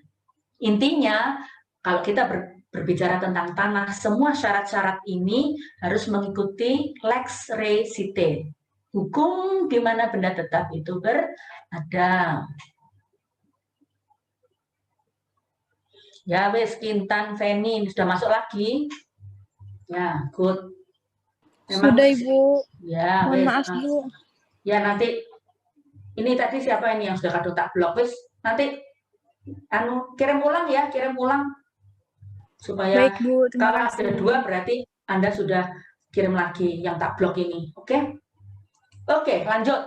Intinya, kalau kita berbicara tentang tanah, semua syarat-syarat ini harus mengikuti lex re site. Hukum di mana benda tetap itu berada. Ya, wes Kintan, Feni sudah masuk lagi. Ya, good. Sudah, Ibu. Ya, Mohon wes. maaf, Bu. Ya, nanti ini tadi siapa ini yang sudah tak blok, wes. Nanti kirim ulang ya, kirim ulang supaya Baik, Bu, terima kalau kasih. ada 2 berarti Anda sudah kirim lagi yang tak blok ini, oke? Oke, lanjut.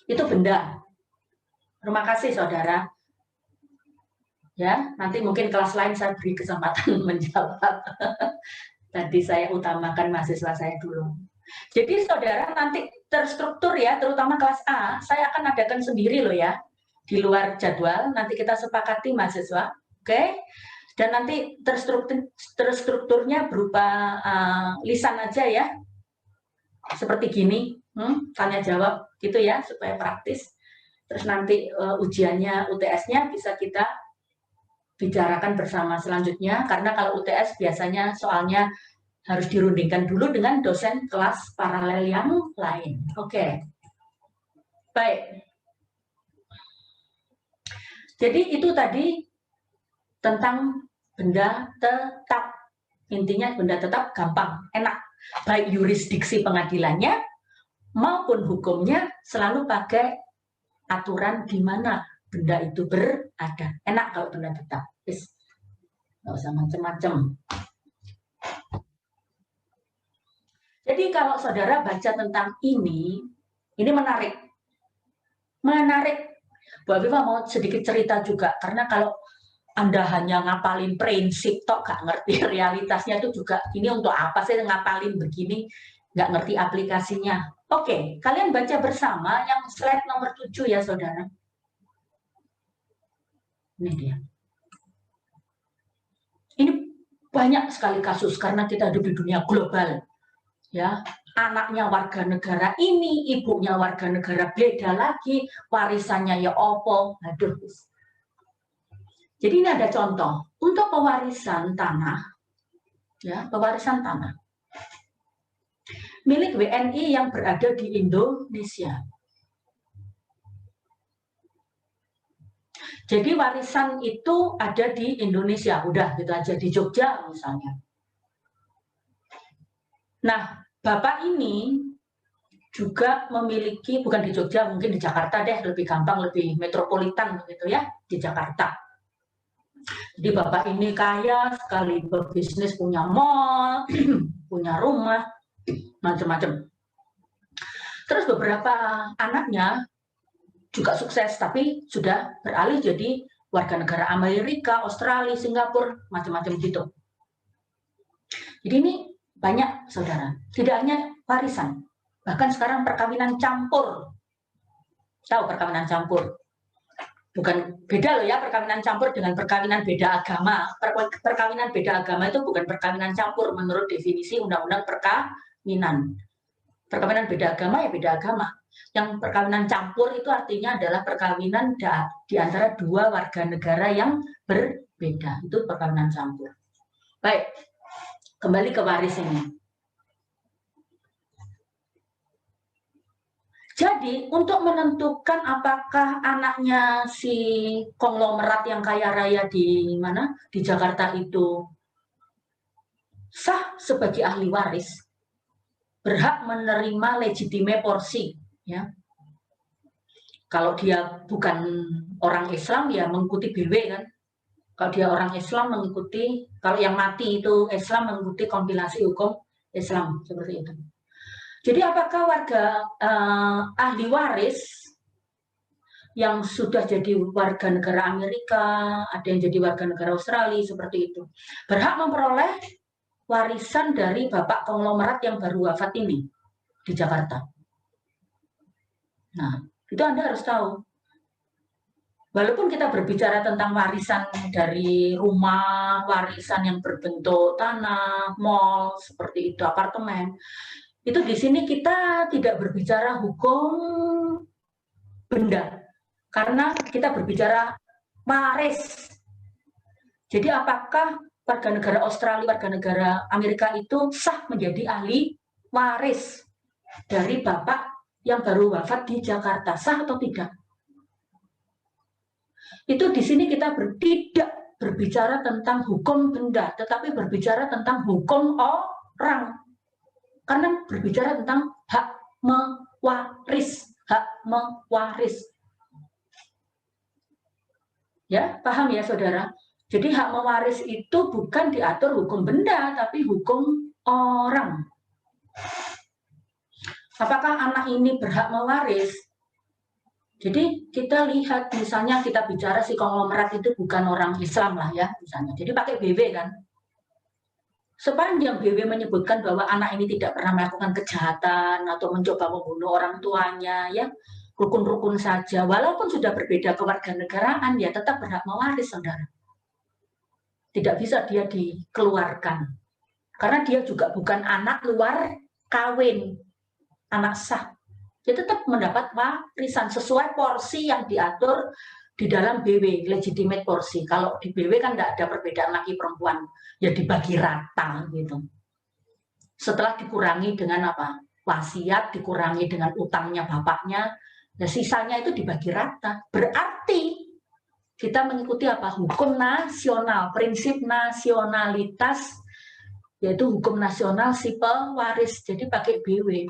Itu benda. Terima kasih, saudara. Ya, nanti mungkin kelas lain saya beri kesempatan menjawab. Tadi saya utamakan mahasiswa saya dulu. Jadi saudara nanti terstruktur ya, terutama kelas A, saya akan adakan sendiri loh ya. Di luar jadwal, nanti kita sepakati mahasiswa, oke? Dan nanti terstrukturnya berupa lisan aja ya. Seperti gini, tanya jawab gitu ya, supaya praktis. Terus nanti ujiannya, UTS-nya bisa kita bicarakan bersama selanjutnya, karena kalau UTS biasanya soalnya harus dirundingkan dulu dengan dosen kelas paralel yang lain. Oke. Baik. Jadi itu tadi tentang benda tetap. Intinya benda tetap gampang, enak. Baik yurisdiksi pengadilannya maupun hukumnya selalu pakai aturan di mana benda itu berada. Enak kalau benda tetap. Nggak usah macam-macam. Jadi kalau saudara baca tentang ini menarik. Menarik. Bu Afifah mau sedikit cerita juga, karena kalau Anda hanya ngapalin prinsip tok, nggak ngerti realitasnya itu juga, ini untuk apa sih ngapalin begini, nggak ngerti aplikasinya. Oke, kalian baca bersama yang slide nomor 7 ya, saudara. Ini dia. Ini banyak sekali kasus karena kita hidup di dunia global. Ya, anaknya warga negara ini, ibunya warga negara beda lagi, warisannya ya opo. Aduh. Jadi ini ada contoh untuk pewarisan tanah. Ya, pewarisan tanah. Milik WNI yang berada di Indonesia. Jadi warisan itu ada di Indonesia, udah gitu aja, di Jogja misalnya. Nah, Bapak ini juga memiliki, bukan di Jogja, mungkin di Jakarta deh, lebih gampang, lebih metropolitan begitu ya, di Jakarta. Jadi Bapak ini kaya sekali, berbisnis, punya mall, punya rumah, macam-macam. Terus beberapa anaknya juga sukses, tapi sudah beralih jadi warga negara Amerika, Australia, Singapura, macam-macam gitu. Jadi ini banyak, saudara. Tidak hanya warisan, bahkan sekarang perkawinan campur. Tahu perkawinan campur? Bukan beda loh ya perkawinan campur dengan perkawinan beda agama. Perkawinan beda agama itu bukan perkawinan campur menurut definisi Undang-Undang Perkawinan. Perkawinan beda agama ya beda agama. Yang perkawinan campur itu artinya adalah perkawinan di antara dua warga negara yang berbeda. Itu perkawinan campur. Baik, kembali ke waris ini. Jadi untuk menentukan apakah anaknya si konglomerat yang kaya raya di mana di Jakarta itu sah sebagai ahli waris, berhak menerima legitime porsi, ya. Kalau dia bukan orang Islam ya mengikuti BW kan. Kalau dia orang Islam mengikuti, kalau yang mati itu Islam mengikuti kompilasi hukum Islam seperti itu. Jadi apakah warga ahli waris yang sudah jadi warga negara Amerika, ada yang jadi warga negara Australia seperti itu, berhak memperoleh warisan dari bapak konglomerat yang baru wafat ini di Jakarta. Nah, itu Anda harus tahu. Walaupun kita berbicara tentang warisan dari rumah, warisan yang berbentuk tanah, mall, seperti itu, apartemen, itu di sini kita tidak berbicara hukum benda, karena kita berbicara waris. Jadi apakah warga negara Australia, warga negara Amerika itu sah menjadi ahli waris dari bapak yang baru wafat di Jakarta, sah atau tidak? Itu di sini kita tidak berbicara tentang hukum benda, tetapi berbicara tentang hukum orang. Karena berbicara tentang hak mewaris, hak mewaris. Ya, paham ya saudara? Jadi hak mewaris itu bukan diatur hukum benda, tapi hukum orang. Apakah anak ini berhak mewaris? Jadi kita lihat, misalnya kita bicara si konglomerat itu bukan orang Islam lah ya, misalnya. Jadi pakai BW kan. Sepanjang BW menyebutkan bahwa anak ini tidak pernah melakukan kejahatan atau mencoba membunuh orang tuanya, ya rukun-rukun saja. Walaupun sudah berbeda kewarganegaraan, ya tetap berhak mewaris, saudara. Tidak bisa dia dikeluarkan. Karena dia juga bukan anak luar kawin, anak sah. Dia tetap mendapat warisan sesuai porsi yang diatur di dalam BW, legitimate porsi. Kalau di BW kan tidak ada perbedaan laki perempuan, ya dibagi rata gitu. Setelah dikurangi dengan apa? Wasiat, dikurangi dengan utangnya bapaknya, ya sisanya itu dibagi rata. Berarti kita mengikuti apa? Hukum nasional, prinsip nasionalitas, yaitu hukum nasional si pewaris. Jadi pakai BW.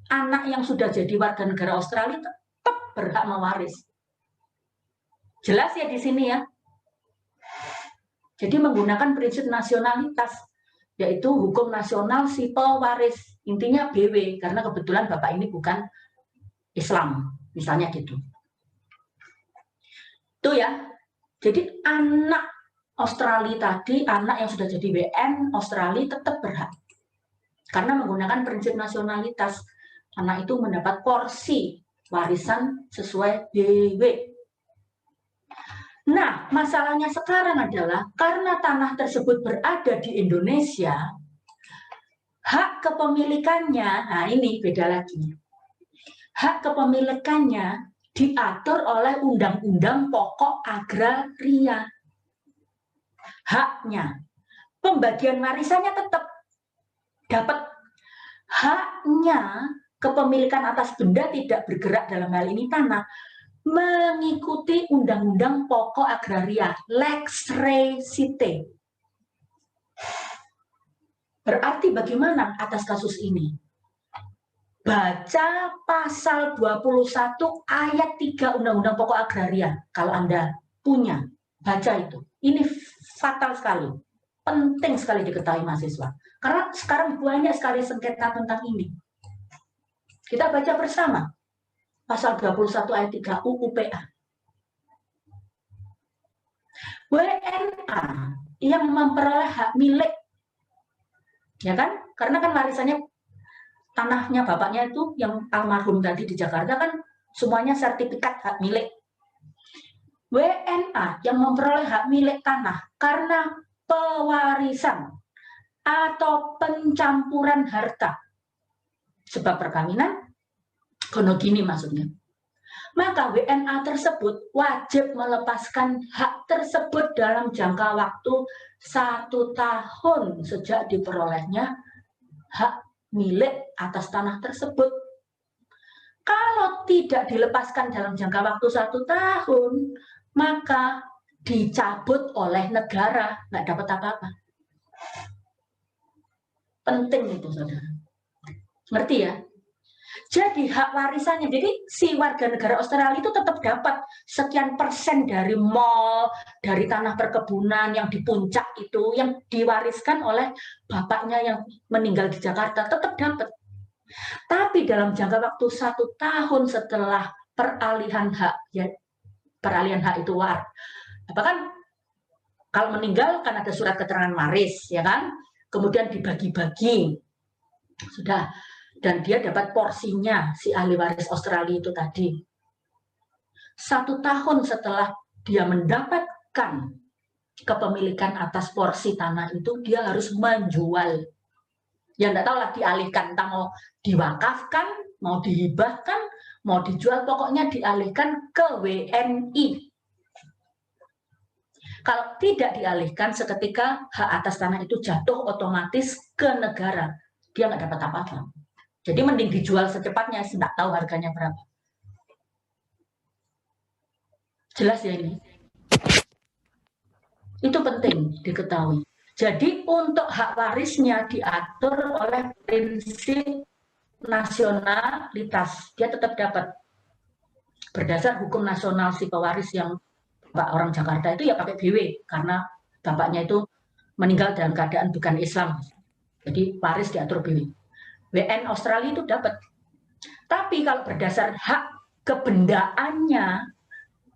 Anak yang sudah jadi warga negara Australia tetap berhak mewaris. Jelas ya di sini ya. Jadi menggunakan prinsip nasionalitas, yaitu hukum nasional si pewaris. Intinya BW, karena kebetulan bapak ini bukan Islam, misalnya gitu. Itu ya. Jadi anak Australia tadi, anak yang sudah jadi WN Australia tetap berhak. Karena menggunakan prinsip nasionalitas, anak itu mendapat porsi warisan sesuai BW. Nah, masalahnya sekarang adalah karena tanah tersebut berada di Indonesia, hak kepemilikannya, nah ini beda lagi. Hak kepemilikannya diatur oleh Undang-Undang Pokok Agraria. Haknya, pembagian warisannya tetap dapat. Haknya, kepemilikan atas benda tidak bergerak dalam hal ini tanah, mengikuti Undang-Undang Pokok Agraria, Lex Resite. Berarti bagaimana atas kasus ini? Baca pasal 21 ayat 3 Undang-Undang Pokok Agraria. Kalau Anda punya, baca itu. Ini fatal sekali. Penting sekali diketahui mahasiswa. Karena sekarang banyak sekali sengketa tentang ini. Kita baca bersama. Pasal 21 ayat 3 UU PA. WNA yang memperoleh hak milik. Ya kan? Karena kan warisannya tanahnya bapaknya itu yang almarhum tadi di Jakarta kan semuanya sertifikat hak milik. WNA yang memperoleh hak milik tanah karena pewarisan atau pencampuran harta sebab perkawinan, kono gini maksudnya. Maka WNA tersebut wajib melepaskan hak tersebut dalam jangka waktu 1 tahun sejak diperolehnya hak milik atas tanah tersebut. Kalau tidak dilepaskan dalam jangka waktu 1 tahun, maka dicabut oleh negara, nggak dapat apa-apa. Penting itu, saudara. Ngerti ya? Jadi hak warisannya, jadi si warga negara Australia itu tetap dapat sekian persen dari mall, dari tanah perkebunan yang di puncak itu, yang diwariskan oleh bapaknya yang meninggal di Jakarta, tetap dapat. Tapi dalam jangka waktu 1 tahun setelah peralihan hak, ya peralihan hak itu apa kan? Kalau meninggal kan ada surat keterangan waris, ya kan? Kemudian dibagi-bagi, sudah. Dan dia dapat porsinya, si ahli waris Australia itu tadi. 1 tahun setelah dia mendapatkan kepemilikan atas porsi tanah itu, dia harus menjual. Ya enggak tahu lah, dialihkan, entah mau diwakafkan, mau dihibahkan, mau dijual, pokoknya dialihkan ke WNI. Kalau tidak dialihkan, seketika hak atas tanah itu jatuh otomatis ke negara. Dia nggak dapat apa-apa. Jadi mending dijual secepatnya, tidak tahu harganya berapa. Jelas ya ini? Itu penting diketahui. Jadi untuk hak warisnya diatur oleh prinsip nasionalitas. Dia tetap dapat. Berdasar hukum nasional si pewaris yang Pak orang Jakarta itu ya pakai BW. Karena bapaknya itu meninggal dalam keadaan bukan Islam. Jadi waris diatur BW. WN Australia itu dapat. Tapi kalau berdasar hak kebendaannya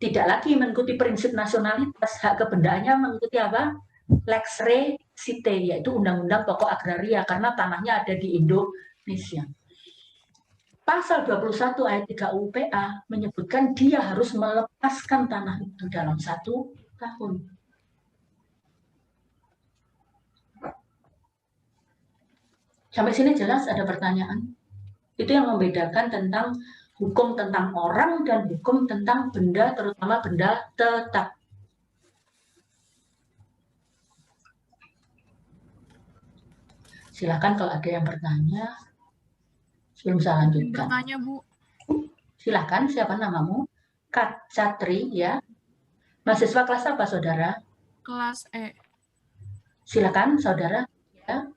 tidak lagi mengikuti prinsip nasionalitas, hak kebendaannya mengikuti apa? Lex Re Site, yaitu Undang-Undang Pokok Agraria, karena tanahnya ada di Indonesia. Pasal 21 ayat 3 UPA menyebutkan dia harus melepaskan tanah itu dalam 1 tahun. Sampai sini jelas ada pertanyaan? Itu yang membedakan tentang hukum tentang orang dan hukum tentang benda, terutama benda tetap. Silakan kalau ada yang bertanya. Sebelum saya lanjutkan. Bertanya, Bu. Silakan, siapa namamu? Kak Catri, ya. Mahasiswa kelas apa, saudara? Kelas E. Silakan, saudara. Ya.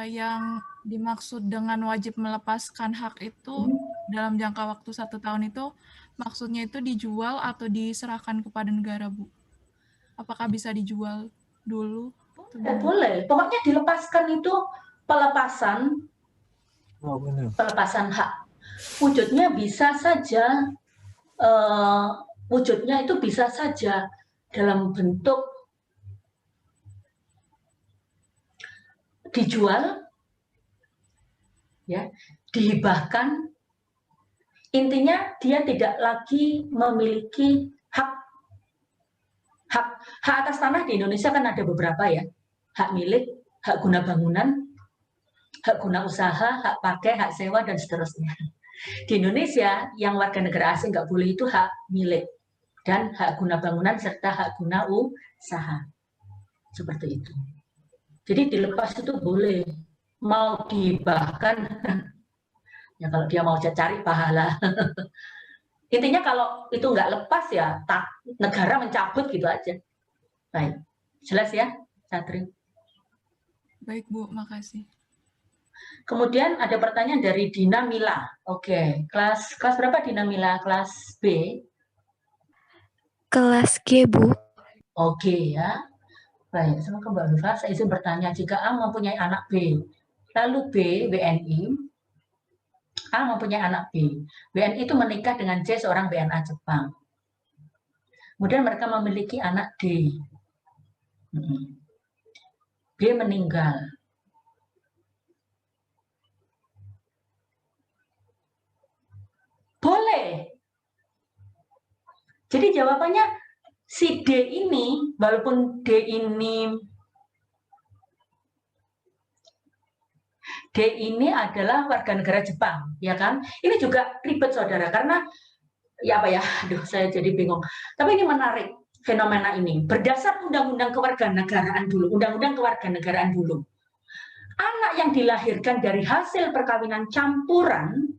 Yang dimaksud dengan wajib melepaskan hak itu dalam jangka waktu 1 tahun itu maksudnya itu dijual atau diserahkan kepada negara, Bu? Apakah bisa dijual dulu? Boleh. Pokoknya dilepaskan itu pelepasan hak. Wujudnya bisa saja dalam bentuk dijual, ya, dihibahkan. Intinya dia tidak lagi memiliki hak atas tanah. Di Indonesia kan ada beberapa ya, hak milik, hak guna bangunan, hak guna usaha, hak pakai, hak sewa, dan seterusnya. Di Indonesia yang warga negara asing nggak boleh itu hak milik dan hak guna bangunan serta hak guna usaha, seperti itu. Jadi dilepas itu boleh, mau dihibahkan, ya kalau dia mau cari pahala. Intinya kalau itu nggak lepas ya negara mencabut gitu aja. Baik, jelas ya, Satri? Baik, Bu, makasih. Kemudian ada pertanyaan dari Dina Mila. Oke, kelas berapa Dina Mila? Kelas B? Kelas G, Bu. Oke ya. Baik, semoga Mbak Viva, saya izin bertanya, jika A mempunyai anak B, lalu B, WNI, A mempunyai anak B. WNI itu menikah dengan C, seorang BNA Jepang. Kemudian mereka memiliki anak D. B meninggal. Boleh. Jadi jawabannya si D ini, walaupun D ini adalah warga negara Jepang, ya kan? Ini juga ribet saudara, karena ya apa ya, aduh saya jadi bingung. Tapi ini menarik fenomena ini. Berdasar undang-undang kewarganegaraan dulu, undang-undang kewarganegaraan dulu. Anak yang dilahirkan dari hasil perkawinan campuran,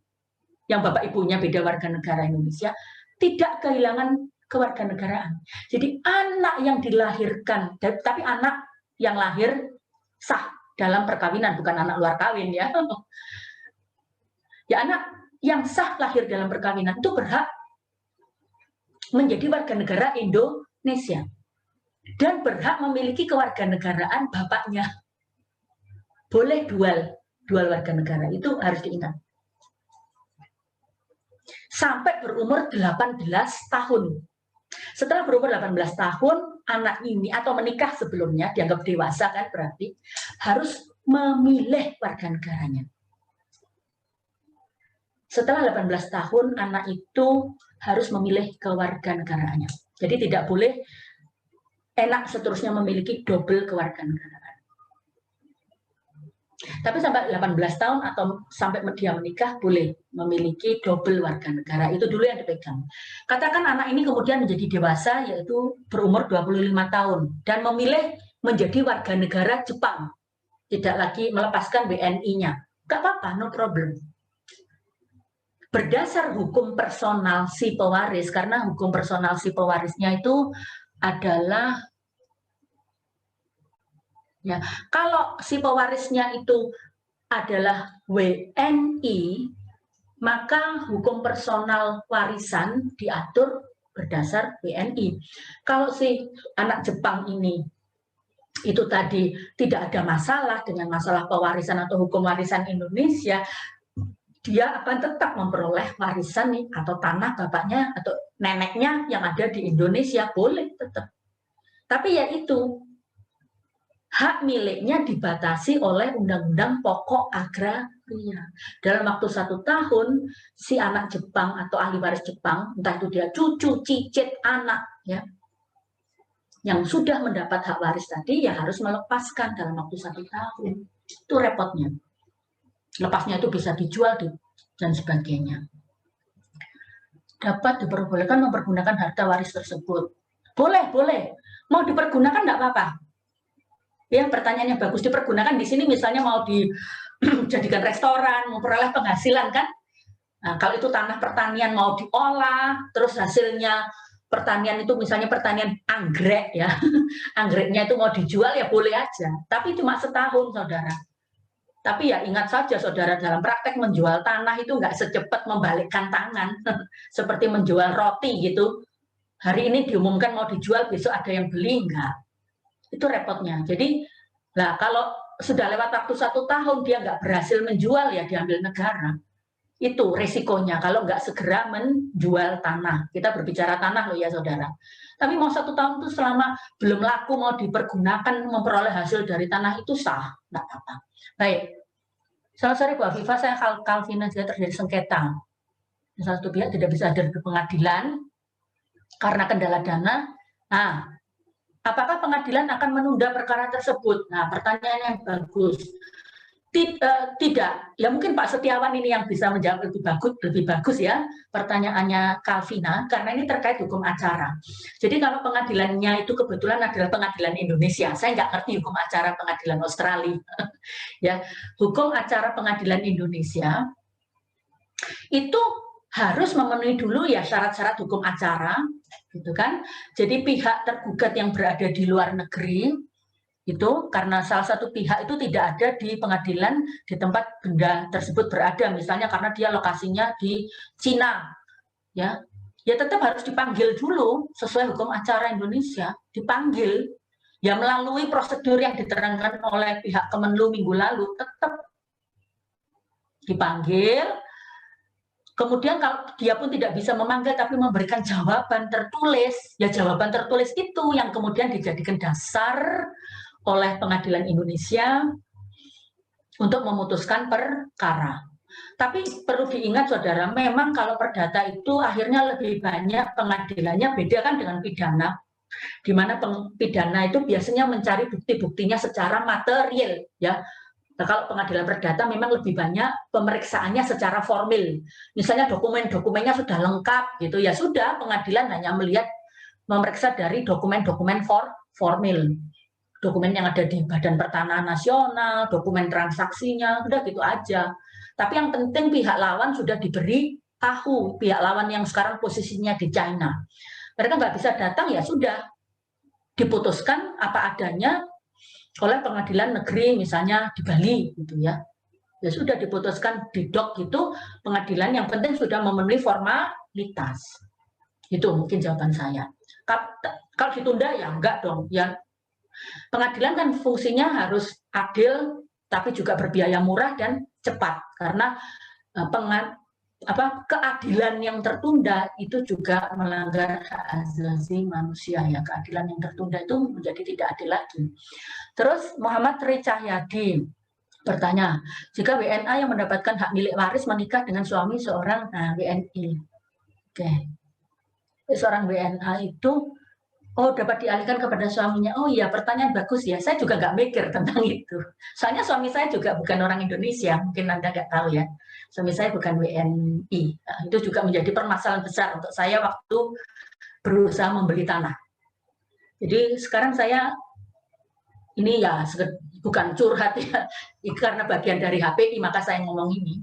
yang bapak ibunya beda warga negara Indonesia, tidak kehilangan kewarganegaraan. Jadi anak yang dilahirkan, tapi anak yang lahir sah dalam perkawinan, bukan anak luar kawin ya. Ya anak yang sah lahir dalam perkawinan itu berhak menjadi warga negara Indonesia dan berhak memiliki kewarganegaraan bapaknya. Boleh dual warga negara, itu harus diingat. Sampai berumur 18 tahun. Setelah berumur 18 tahun, anak ini atau menikah sebelumnya, dianggap dewasa kan berarti, harus memilih warga negaranya. Setelah 18 tahun, anak itu harus memilih kewarganegaraannya. Jadi tidak boleh enak seterusnya memiliki double kewarganegaraan. Tapi sampai 18 tahun atau sampai dia menikah boleh memiliki double warga negara. Itu dulu yang dipegang. Katakan anak ini kemudian menjadi dewasa, yaitu berumur 25 tahun dan memilih menjadi warga negara Jepang. Tidak lagi melepaskan WNI-nya. Gak apa-apa, no problem. Berdasar hukum personal si pewaris, karena hukum personal si pewarisnya itu adalah ya, kalau si pewarisnya itu adalah WNI, maka hukum personal warisan diatur berdasar WNI. Kalau si anak Jepang ini itu tadi tidak ada masalah dengan masalah pewarisan atau hukum warisan Indonesia, dia akan tetap memperoleh warisan nih, atau tanah bapaknya atau neneknya yang ada di Indonesia, boleh tetap. Tapi ya itu, hak miliknya dibatasi oleh Undang-Undang Pokok Agraria. Dalam waktu 1 tahun, si anak Jepang atau ahli waris Jepang, entah itu dia cucu, cicit, anak, ya, yang sudah mendapat hak waris tadi, ya harus melepaskan dalam waktu 1 tahun. Itu repotnya. Lepasnya itu bisa dijual dan sebagainya. Dapat diperbolehkan mempergunakan harta waris tersebut. Boleh, boleh. Mau dipergunakan enggak apa-apa. Ya, pertanyaannya bagus, dipergunakan di sini misalnya mau dijadikan restoran, memperoleh penghasilan kan? Nah, kalau itu tanah pertanian mau diolah, terus hasilnya pertanian itu misalnya pertanian anggrek ya, anggreknya itu mau dijual ya boleh aja. Tapi cuma setahun saudara. Tapi ya ingat saja saudara, dalam praktek menjual tanah itu nggak secepat membalikkan tangan, seperti menjual roti gitu. Hari ini diumumkan mau dijual, besok ada yang beli, enggak. Itu repotnya. Jadi, lah kalau sudah lewat waktu 1 tahun dia nggak berhasil menjual, ya diambil negara. Itu resikonya kalau nggak segera menjual tanah. Kita berbicara tanah loh ya saudara. Tapi mau 1 tahun itu selama belum laku mau dipergunakan memperoleh hasil dari tanah itu sah, nggak apa-apa. Baik. Selamat sore Bu Afifah, saya Kalvina, juga terjadi sengketa. Salah satu pihak tidak bisa hadir di pengadilan karena kendala dana. Nah, apakah pengadilan akan menunda perkara tersebut? Nah, pertanyaan yang bagus. Tidak. Ya mungkin Pak Setiawan ini yang bisa menjawab lebih bagus ya pertanyaannya Kalvina, karena ini terkait hukum acara. Jadi kalau pengadilannya itu kebetulan adalah pengadilan Indonesia, saya nggak ngerti hukum acara pengadilan Australia. Ya, hukum acara pengadilan Indonesia itu harus memenuhi dulu ya syarat-syarat hukum acara, gitu kan. Jadi pihak tergugat yang berada di luar negeri itu karena salah satu pihak itu tidak ada di pengadilan di tempat benda tersebut berada, misalnya karena dia lokasinya di Cina, ya tetap harus dipanggil dulu sesuai hukum acara Indonesia, dipanggil ya melalui prosedur yang diterangkan oleh pihak Kemenlu minggu lalu, tetap dipanggil. Kemudian kalau dia pun tidak bisa memanggil tapi memberikan jawaban tertulis, ya jawaban tertulis itu yang kemudian dijadikan dasar oleh Pengadilan Indonesia untuk memutuskan perkara. Tapi perlu diingat saudara, memang kalau perdata itu akhirnya lebih banyak pengadilannya beda kan dengan pidana, di mana pidana itu biasanya mencari bukti-buktinya secara material, ya. Nah, kalau pengadilan perdata memang lebih banyak pemeriksaannya secara formil. Misalnya dokumen-dokumennya sudah lengkap gitu, ya sudah, pengadilan hanya memeriksa dari dokumen-dokumen formil. Dokumen yang ada di Badan Pertanahan Nasional, dokumen transaksinya, udah gitu aja. Tapi yang penting pihak lawan sudah diberi tahu, pihak lawan yang sekarang posisinya di China. Mereka nggak bisa datang, ya sudah, diputuskan apa adanya oleh pengadilan negeri misalnya di Bali gitu ya. Ya sudah diputuskan di DOC itu pengadilan, yang penting sudah memenuhi formalitas. Itu mungkin jawaban saya. Kalau ditunda ya enggak dong. Ya pengadilan kan fungsinya harus adil tapi juga berbiaya murah dan cepat, karena keadilan yang tertunda itu juga melanggar hak asasi manusia ya. Keadilan yang tertunda itu menjadi tidak adil lagi. Terus Muhammad Tri Cahyadi bertanya, jika WNA yang mendapatkan hak milik waris menikah dengan suami seorang WNI, seorang WNA itu dapat dialihkan kepada suaminya. Oh iya, pertanyaan bagus ya. Saya juga nggak mikir tentang itu. Soalnya suami saya juga bukan orang Indonesia, mungkin Anda nggak tahu ya. Suami saya bukan WNI. Nah, itu juga menjadi permasalahan besar untuk saya waktu berusaha membeli tanah. Jadi sekarang saya ini ya bukan curhat ya, karena bagian dari HPI maka saya ngomong ini.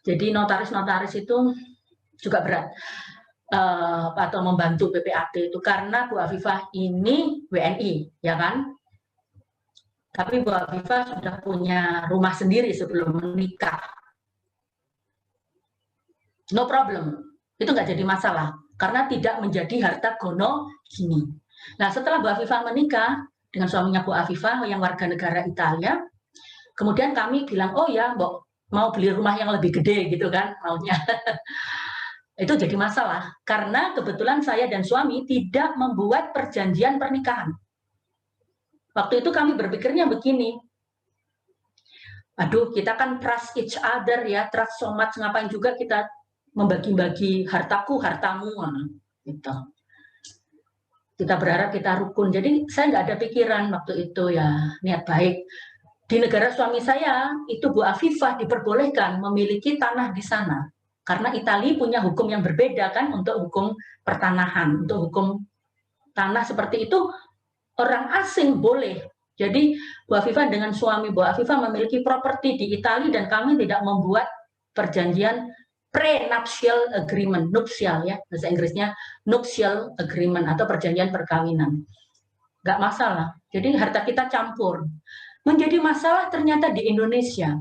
Jadi notaris-notaris itu juga berat. Atau membantu PPAT itu karena Bu Afifah ini WNI, ya kan? Tapi Bu Afifah sudah punya rumah sendiri sebelum menikah. No problem, itu nggak jadi masalah karena tidak menjadi harta gono gini. Nah, setelah Bu Afifah menikah dengan suaminya Bu Afifah yang warga negara Italia, kemudian kami bilang, oh ya, mau beli rumah yang lebih gede gitu kan maunya. Itu jadi masalah karena kebetulan saya dan suami tidak membuat perjanjian pernikahan. Waktu itu kami berpikirnya begini, aduh kita kan trust each other ya, trust so much, ngapain juga kita membagi-bagi hartaku, hartamu, gitu. Kita berharap kita rukun. Jadi saya nggak ada pikiran waktu itu ya, niat baik. Di negara suami saya itu Bu Afifah diperbolehkan memiliki tanah di sana. Karena Italia punya hukum yang berbeda kan untuk hukum pertanahan, untuk hukum tanah seperti itu orang asing boleh. Jadi Bu Afifah dengan suami Bu Afifah memiliki properti di Italia dan kami tidak membuat perjanjian prenuptial agreement, nuptial ya, bahasa Inggrisnya nuptial agreement atau perjanjian perkawinan. Nggak masalah. Jadi harta kita campur. Menjadi masalah ternyata di Indonesia.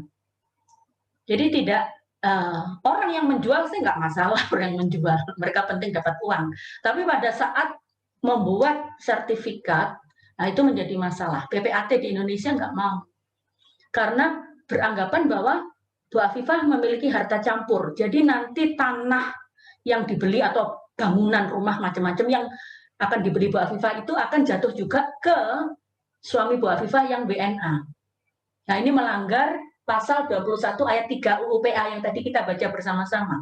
Jadi tidak orang yang menjual sih nggak masalah, orang yang menjual, mereka penting dapat uang. Tapi pada saat membuat sertifikat, nah itu menjadi masalah. PPAT di Indonesia nggak mau, karena beranggapan bahwa Bu Afifah memiliki harta campur. Jadi nanti tanah yang dibeli atau bangunan rumah macam-macam yang akan dibeli Bu Afifah itu akan jatuh juga ke suami Bu Afifah yang WNA. Nah ini melanggar Pasal 21 ayat 3 UU PA yang tadi kita baca bersama-sama.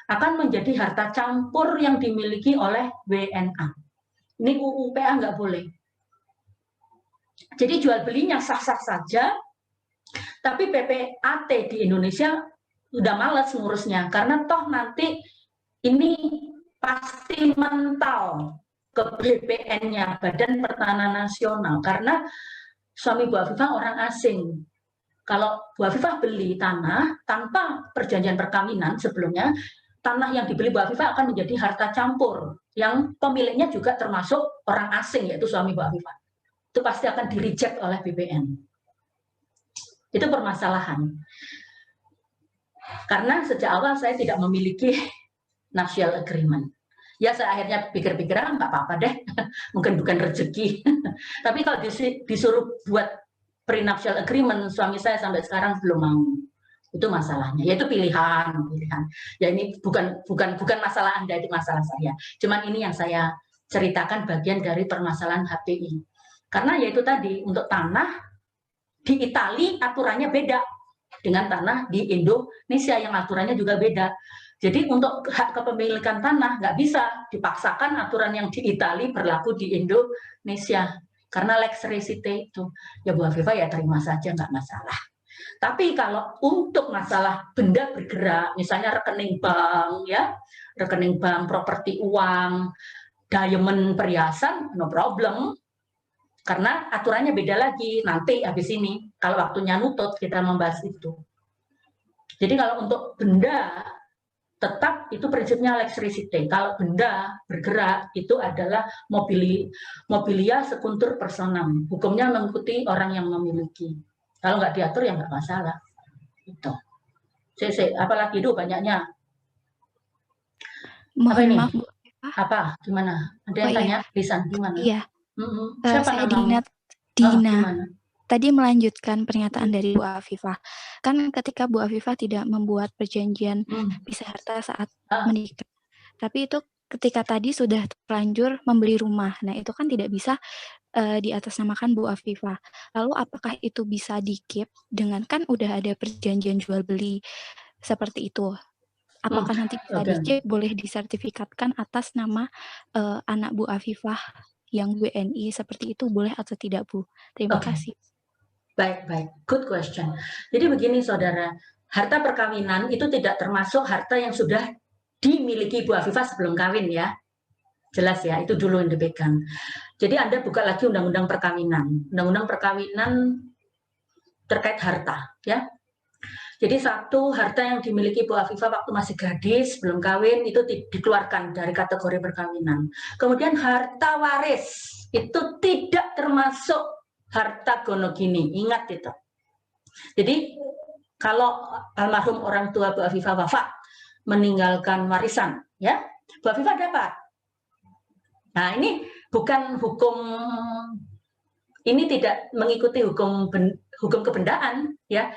Akan menjadi harta campur yang dimiliki oleh WNA. Ini UU PA nggak boleh. Jadi jual belinya sah-sah saja, tapi PPAT di Indonesia udah males ngurusnya. Karena toh nanti ini pasti mental ke BPN-nya, Badan Pertanahan Nasional. Karena suami Bu Afifah orang asing. Kalau Bu Afifah beli tanah tanpa perjanjian perkawinan sebelumnya, tanah yang dibeli Bu Afifah akan menjadi harta campur yang pemiliknya juga termasuk orang asing, yaitu suami Bu Afifah. Itu pasti akan di-reject oleh BPN. Itu permasalahan. Karena sejak awal saya tidak memiliki nuptial agreement. Ya saya akhirnya pikir-pikir, nggak apa-apa deh, mungkin bukan rezeki. Tapi kalau disuruh buat prenuptial agreement, suami saya sampai sekarang belum mau. Itu masalahnya, yaitu pilihan. Ya ini bukan masalah Anda, itu masalah saya. Cuman ini yang saya ceritakan bagian dari permasalahan HPI. Karena yaitu tadi untuk tanah di Italia aturannya beda dengan tanah di Indonesia yang aturannya juga beda. Jadi untuk hak kepemilikan tanah nggak bisa dipaksakan aturan yang di Italia berlaku di Indonesia karena lex recite itu. Ya Bu Afifah ya terima saja, nggak masalah. Tapi kalau untuk masalah benda bergerak, misalnya rekening bank, ya, rekening bank, properti uang, diamond, perhiasan, no problem. Karena aturannya beda lagi. Nanti habis ini, kalau waktunya nutut, kita membahas itu. Jadi kalau untuk benda, tetap itu prinsipnya lex recite. Kalau benda bergerak, itu adalah mobilia secuntur personam. Hukumnya mengikuti orang yang memiliki. Kalau nggak diatur ya nggak masalah. Itu. Apalagi itu banyaknya. Apa ini? Maaf, Bu. Apa? Gimana? Ada yang tanya? Lisan gimana? Iya. Siapa Saya namamu? Dina. Gimana? Tadi melanjutkan pernyataan dari Bu Afifah. Kan ketika Bu Afifah tidak membuat perjanjian pisah harta saat menikah. Tapi itu ketika tadi sudah terlanjur membeli rumah. Nah, itu kan tidak bisa diatasnamakan Bu Afifah. Lalu apakah itu bisa di-keep dengan kan udah ada perjanjian jual beli seperti itu? Apakah nanti bisa di-keep, boleh disertifikatkan atas nama anak Bu Afifah yang WNI seperti itu, boleh atau tidak, Bu? Terima kasih. Baik. Good question. Jadi begini saudara, harta perkawinan itu tidak termasuk harta yang sudah dimiliki Bu Afifah sebelum kawin ya. Jelas ya, itu dulu yang dipegang. Jadi Anda buka lagi undang-undang perkawinan. Undang-undang perkawinan terkait harta ya. Jadi satu, harta yang dimiliki Bu Afifah waktu masih gadis, belum kawin, itu dikeluarkan dari kategori perkawinan. Kemudian harta waris, itu tidak termasuk harta gonogini, ingat itu. Jadi kalau almarhum orang tua Bu Afifah wafat, meninggalkan warisan, ya, Bu Afifah dapat. Nah ini bukan hukum, ini tidak mengikuti hukum kebendaan, ya.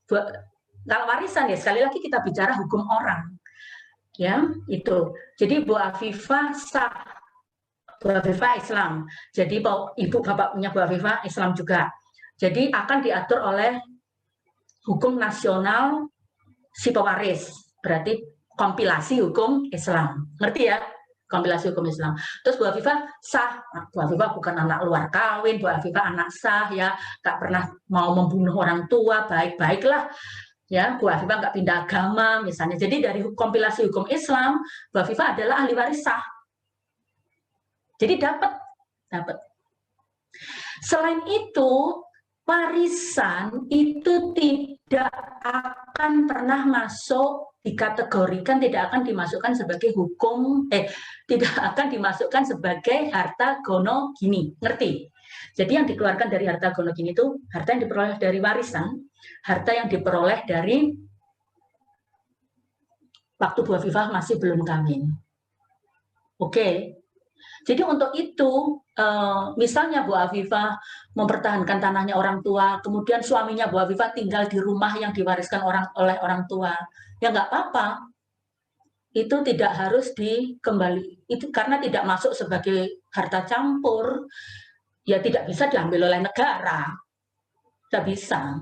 Kalau warisan ya sekali lagi kita bicara hukum orang, ya itu. Jadi Bu Afifah sah, Bu Afifah Islam. Jadi ibu bapaknya Bu Afifah Islam juga. Jadi akan diatur oleh hukum nasional si pewaris, berarti kompilasi hukum Islam. Ngerti ya? Kompilasi hukum Islam. Terus Bu Afifah sah. Bu Afifah bukan anak luar kawin, Bu Afifah anak sah ya, nggak pernah mau membunuh orang tua, baik-baiklah. Ya, Bu Afifah nggak pindah agama misalnya. Jadi dari kompilasi hukum Islam, Bu Afifah adalah ahli waris sah. Jadi dapat. Selain itu, warisan itu tidak akan pernah masuk dikategorikan, tidak akan dimasukkan sebagai tidak akan dimasukkan sebagai harta gonogini. Ngerti? Jadi yang dikeluarkan dari harta gonogini itu harta yang diperoleh dari warisan, harta yang diperoleh dari waktu Bu Afifah masih belum kawin. Oke. Jadi untuk itu, misalnya Bu Afifah mempertahankan tanahnya orang tua, kemudian suaminya Bu Afifah tinggal di rumah yang diwariskan oleh orang tua, ya nggak apa-apa. Itu tidak harus dikembali, itu karena tidak masuk sebagai harta campur, ya tidak bisa diambil oleh negara, tidak bisa.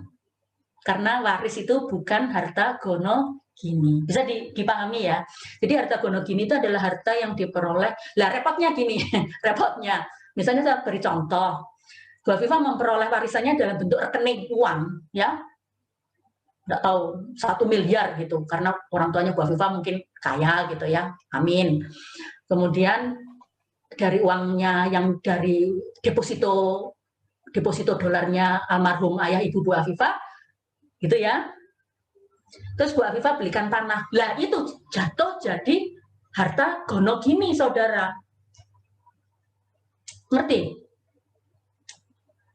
Karena waris itu bukan harta gonogini. Bisa dipahami ya. Jadi harta gonogini itu adalah harta yang diperoleh. Lah repotnya gini, repotnya. Misalnya saya beri contoh. Bu Afifah memperoleh warisannya dalam bentuk rekening uang, ya. Nggak tahu 1 miliar gitu, karena orang tuanya Bu Afifah mungkin kaya gitu ya. Amin. Kemudian dari uangnya yang dari deposito dolarnya almarhum ayah ibu Bu Afifah, gitu ya. Terus Bu Afifah belikan tanah. Lah itu jatuh jadi harta gonogini, saudara. Ngerti?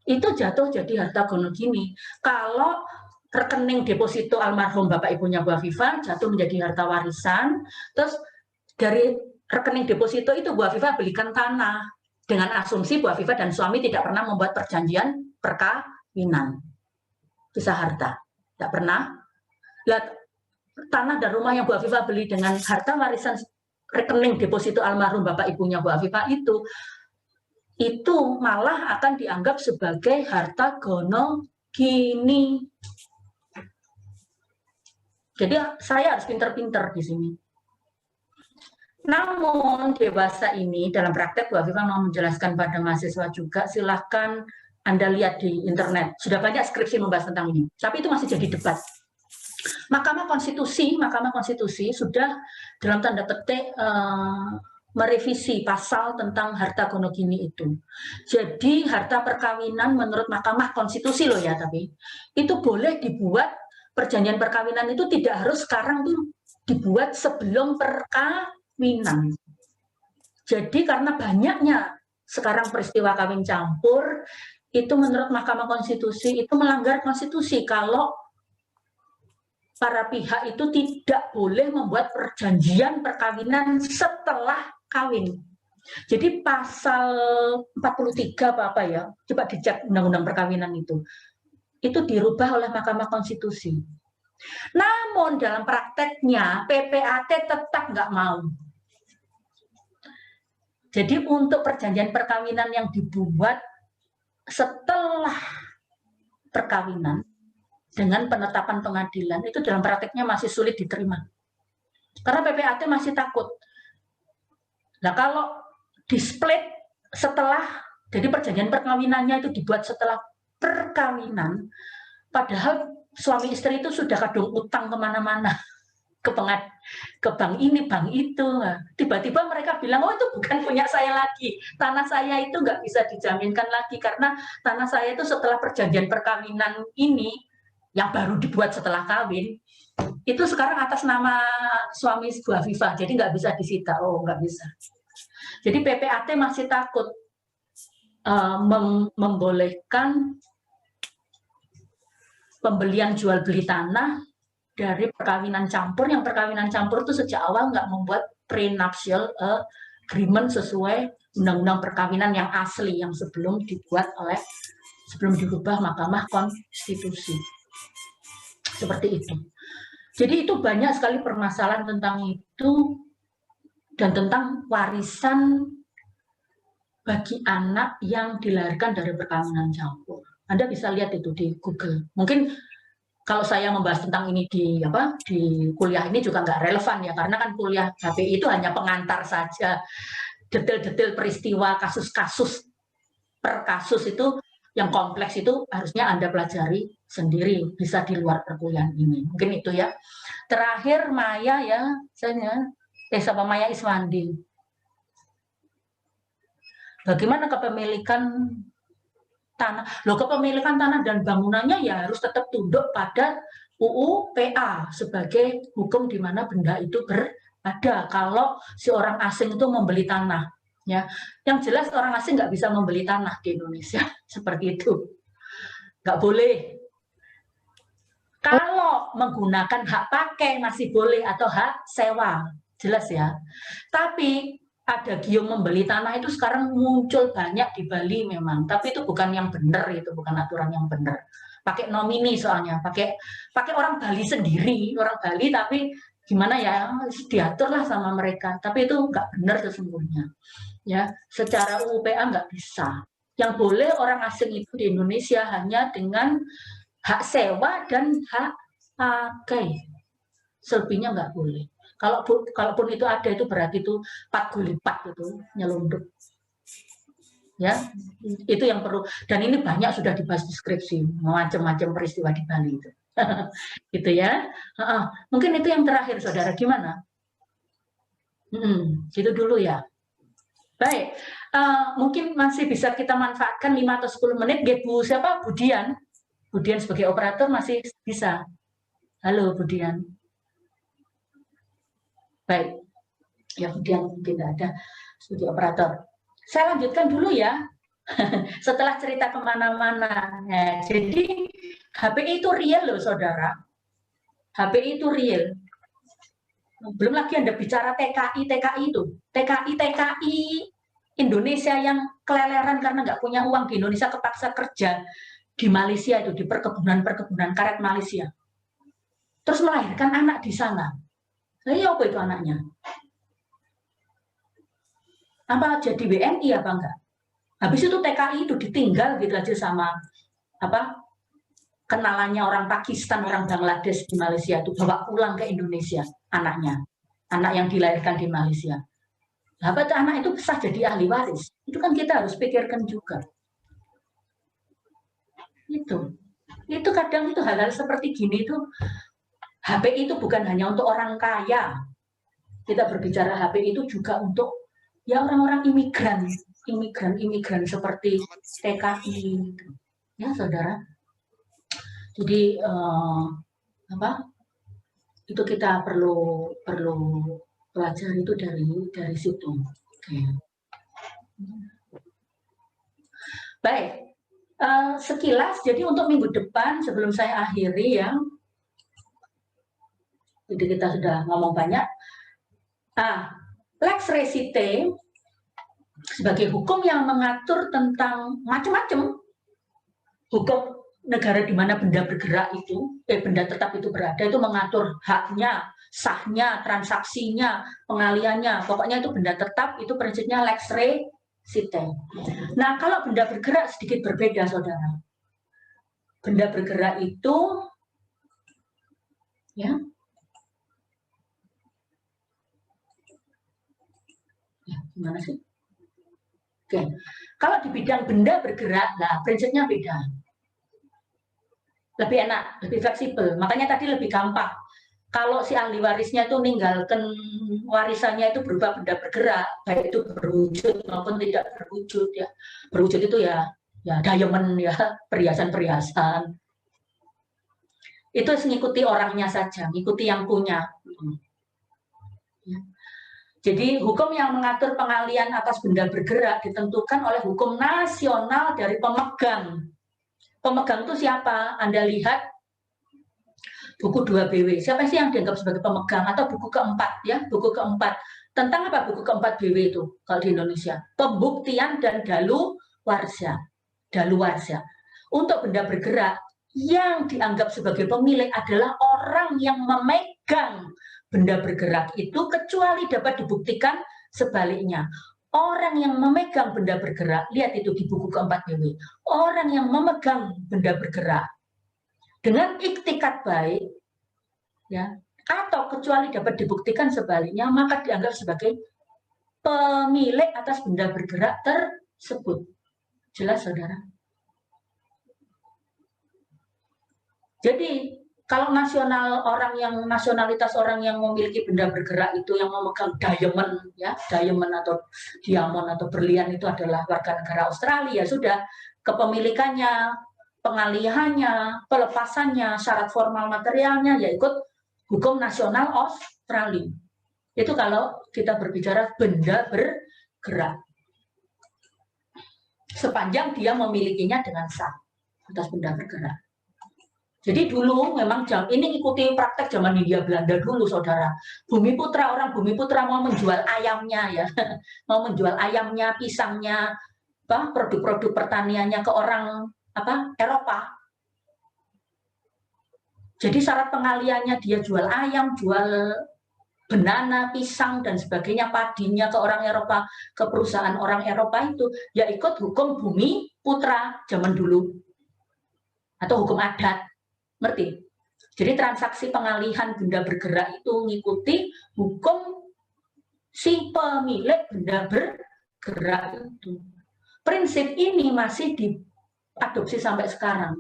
Itu jatuh jadi harta gonogini. Kalau rekening deposito almarhum bapak ibunya Bu Afifah jatuh menjadi harta warisan, terus dari rekening deposito itu Bu Afifah belikan tanah dengan asumsi Bu Afifah dan suami tidak pernah membuat perjanjian perkawinan. Pisah harta. Tidak pernah. Tanah dan rumah yang Bu Afifah beli dengan harta warisan rekening deposito almarhum bapak ibunya Bu Afifah itu malah akan dianggap sebagai harta gonogini. Jadi saya harus pinter-pinter di sini. Namun dewasa ini dalam praktek Bu Afifah mau menjelaskan pada mahasiswa juga, silahkan Anda lihat di internet. Sudah banyak skripsi membahas tentang ini. Tapi itu masih jadi debat. Mahkamah Konstitusi sudah dalam tanda petik merevisi pasal tentang harta gonogini itu. Jadi harta perkawinan menurut Mahkamah Konstitusi loh ya, tapi itu boleh dibuat, perjanjian perkawinan itu tidak harus sekarang tuh dibuat sebelum perkawinan. Jadi karena banyaknya sekarang peristiwa kawin campur, itu menurut Mahkamah Konstitusi itu melanggar konstitusi kalau para pihak itu tidak boleh membuat perjanjian perkawinan setelah kawin. Jadi pasal 43 apa ya, coba dicek undang-undang perkawinan itu dirubah oleh Mahkamah Konstitusi. Namun dalam prakteknya PPAT tetap nggak mau. Jadi untuk perjanjian perkawinan yang dibuat setelah perkawinan dengan penetapan pengadilan itu dalam prakteknya masih sulit diterima. Karena PPAT masih takut. Nah kalau di-split setelah, jadi perjanjian perkawinannya itu dibuat setelah perkawinan, padahal suami istri itu sudah kadung utang kemana-mana, ke bank ini, bank itu. Tiba-tiba mereka bilang, oh itu bukan punya saya lagi, tanah saya itu nggak bisa dijaminkan lagi, karena tanah saya itu setelah perjanjian perkawinan ini, yang baru dibuat setelah kawin, itu sekarang atas nama suami Bu Afifah, jadi nggak bisa disita. Oh, nggak bisa. Jadi PPAT masih takut membolehkan pembelian jual beli tanah dari perkawinan campur, yang perkawinan campur itu sejak awal nggak membuat prenuptial agreement sesuai undang-undang perkawinan yang asli, yang sebelum dirubah Mahkamah Konstitusi. Seperti itu. Jadi itu banyak sekali permasalahan tentang itu dan tentang warisan bagi anak yang dilahirkan dari perkawinan campur. Anda bisa lihat itu di Google. Mungkin kalau saya membahas tentang ini di kuliah ini juga nggak relevan ya, karena kan kuliah HPI itu hanya pengantar saja. Detail-detail peristiwa, kasus-kasus per kasus itu yang kompleks itu harusnya Anda pelajari sendiri, bisa di luar perkuliahan ini. Mungkin itu ya. Terakhir Maya ya, sama Maya Iswandi. Bagaimana kepemilikan tanah? Loh, kepemilikan tanah dan bangunannya ya harus tetap tunduk pada UU PA sebagai hukum di mana benda itu berada. Kalau si orang asing itu membeli tanah, ya, yang jelas orang asing nggak bisa membeli tanah di Indonesia seperti itu, nggak boleh. Kalau menggunakan hak pakai masih boleh atau hak sewa, jelas ya. Tapi ada gium membeli tanah itu sekarang muncul banyak di Bali memang, tapi itu bukan yang benar, itu bukan aturan yang benar. Pakai nomini soalnya, pakai orang Bali sendiri, orang Bali tapi gimana ya, diaturlah sama mereka, tapi itu nggak benar sesungguhnya. Ya, secara UPA nggak bisa. Yang boleh orang asing itu di Indonesia hanya dengan hak sewa dan hak pakai. Selebihnya nggak boleh. Kalaupun itu ada, itu berarti itu 4 gulipat itu nyelundup. Ya, itu yang perlu. Dan ini banyak sudah dibahas di skripsi, macam-macam peristiwa di Bali itu. Gitu ya. Mungkin itu yang terakhir, saudara. Gimana? Gitu dulu ya. Baik, mungkin masih bisa kita manfaatkan 5 atau 10 menit. Bu siapa? Budian. Budian sebagai operator masih bisa. Halo Budian. Baik, ya Budian tidak ada sebagai operator. Saya lanjutkan dulu ya. Setelah cerita kemana-mana. Nah, jadi HPI itu real loh saudara. HPI itu real. Belum lagi Anda bicara TKI itu. TKI Indonesia yang keleleran karena nggak punya uang di Indonesia, kepaksa kerja di Malaysia itu, di perkebunan karet Malaysia. Terus melahirkan anak di sana. Nah, apa itu anaknya? Apa jadi WNI apa enggak? Habis itu TKI itu ditinggal gitu aja sama kenalannya orang Pakistan, orang Bangladesh di Malaysia itu bawa pulang ke Indonesia anaknya, anak yang dilahirkan di Malaysia. Apa anak itu sah jadi ahli waris? Itu kan kita harus pikirkan juga. Itu kadang itu hal-hal seperti gini itu HPI itu bukan hanya untuk orang kaya. Kita berbicara HPI itu juga untuk ya orang-orang imigran seperti TKI, ya saudara. Jadi itu kita perlu pelajari itu dari situ. Oke. Baik, sekilas. Jadi untuk minggu depan sebelum saya akhiri ya, jadi kita sudah ngomong banyak. Lex recite sebagai hukum yang mengatur tentang macam-macam hukum negara di mana benda bergerak itu, benda tetap itu berada, itu mengatur haknya, sahnya, transaksinya, pengaliannya, pokoknya itu benda tetap, itu prinsipnya lex recite. Nah, kalau benda bergerak sedikit berbeda, saudara. Benda bergerak itu, ya gimana sih? Oke, kalau di bidang benda bergerak, nah prinsipnya beda. Lebih enak, lebih fleksibel. Makanya tadi lebih gampang. Kalau si ahli warisnya itu meninggalkan warisannya itu berupa benda bergerak, baik itu berwujud maupun tidak berwujud ya. Berwujud itu ya diamond ya, perhiasan-perhiasan. Itu mengikuti orangnya saja, mengikuti yang punya. Ya. Jadi hukum yang mengatur pengalian atas benda bergerak ditentukan oleh hukum nasional dari pemegang. Pemegang itu siapa? Anda lihat buku 2BW. Siapa sih yang dianggap sebagai pemegang? Atau buku keempat ya, buku keempat. Tentang apa buku keempat BW itu kalau di Indonesia? Pembuktian dan daluwarsa. Daluwarsa. Untuk benda bergerak yang dianggap sebagai pemilik adalah orang yang memegang benda bergerak itu kecuali dapat dibuktikan sebaliknya. Orang yang memegang benda bergerak, lihat itu di buku keempat BW. Orang yang memegang benda bergerak dengan iktikat baik, ya, atau kecuali dapat dibuktikan sebaliknya, maka dianggap sebagai pemilik atas benda bergerak tersebut. Jelas, saudara? Jadi kalau nasionalitas orang yang memiliki benda bergerak itu yang memegang diamond ya, diamond atau diamond atau berlian itu adalah warga negara Australia, sudah kepemilikannya, pengalihannya, pelepasannya, syarat formal materialnya ya ikut hukum nasional Australia. Itu kalau kita berbicara benda bergerak. Sepanjang dia memilikinya dengan sah atas benda bergerak. Jadi dulu memang ini ikuti praktek zaman Hindia Belanda dulu, saudara. Bumiputra, orang Bumiputra mau menjual ayamnya ya, mau menjual ayamnya, pisangnya, produk-produk pertaniannya ke orang Eropa. Jadi syarat pengaliannya dia jual ayam, jual banana, pisang dan sebagainya, padinya ke orang Eropa, ke perusahaan orang Eropa itu ya ikut hukum Bumiputra zaman dulu atau hukum adat. Ngerti? Jadi transaksi pengalihan benda bergerak itu mengikuti hukum si pemilik benda bergerak itu. Prinsip ini masih diadopsi sampai sekarang.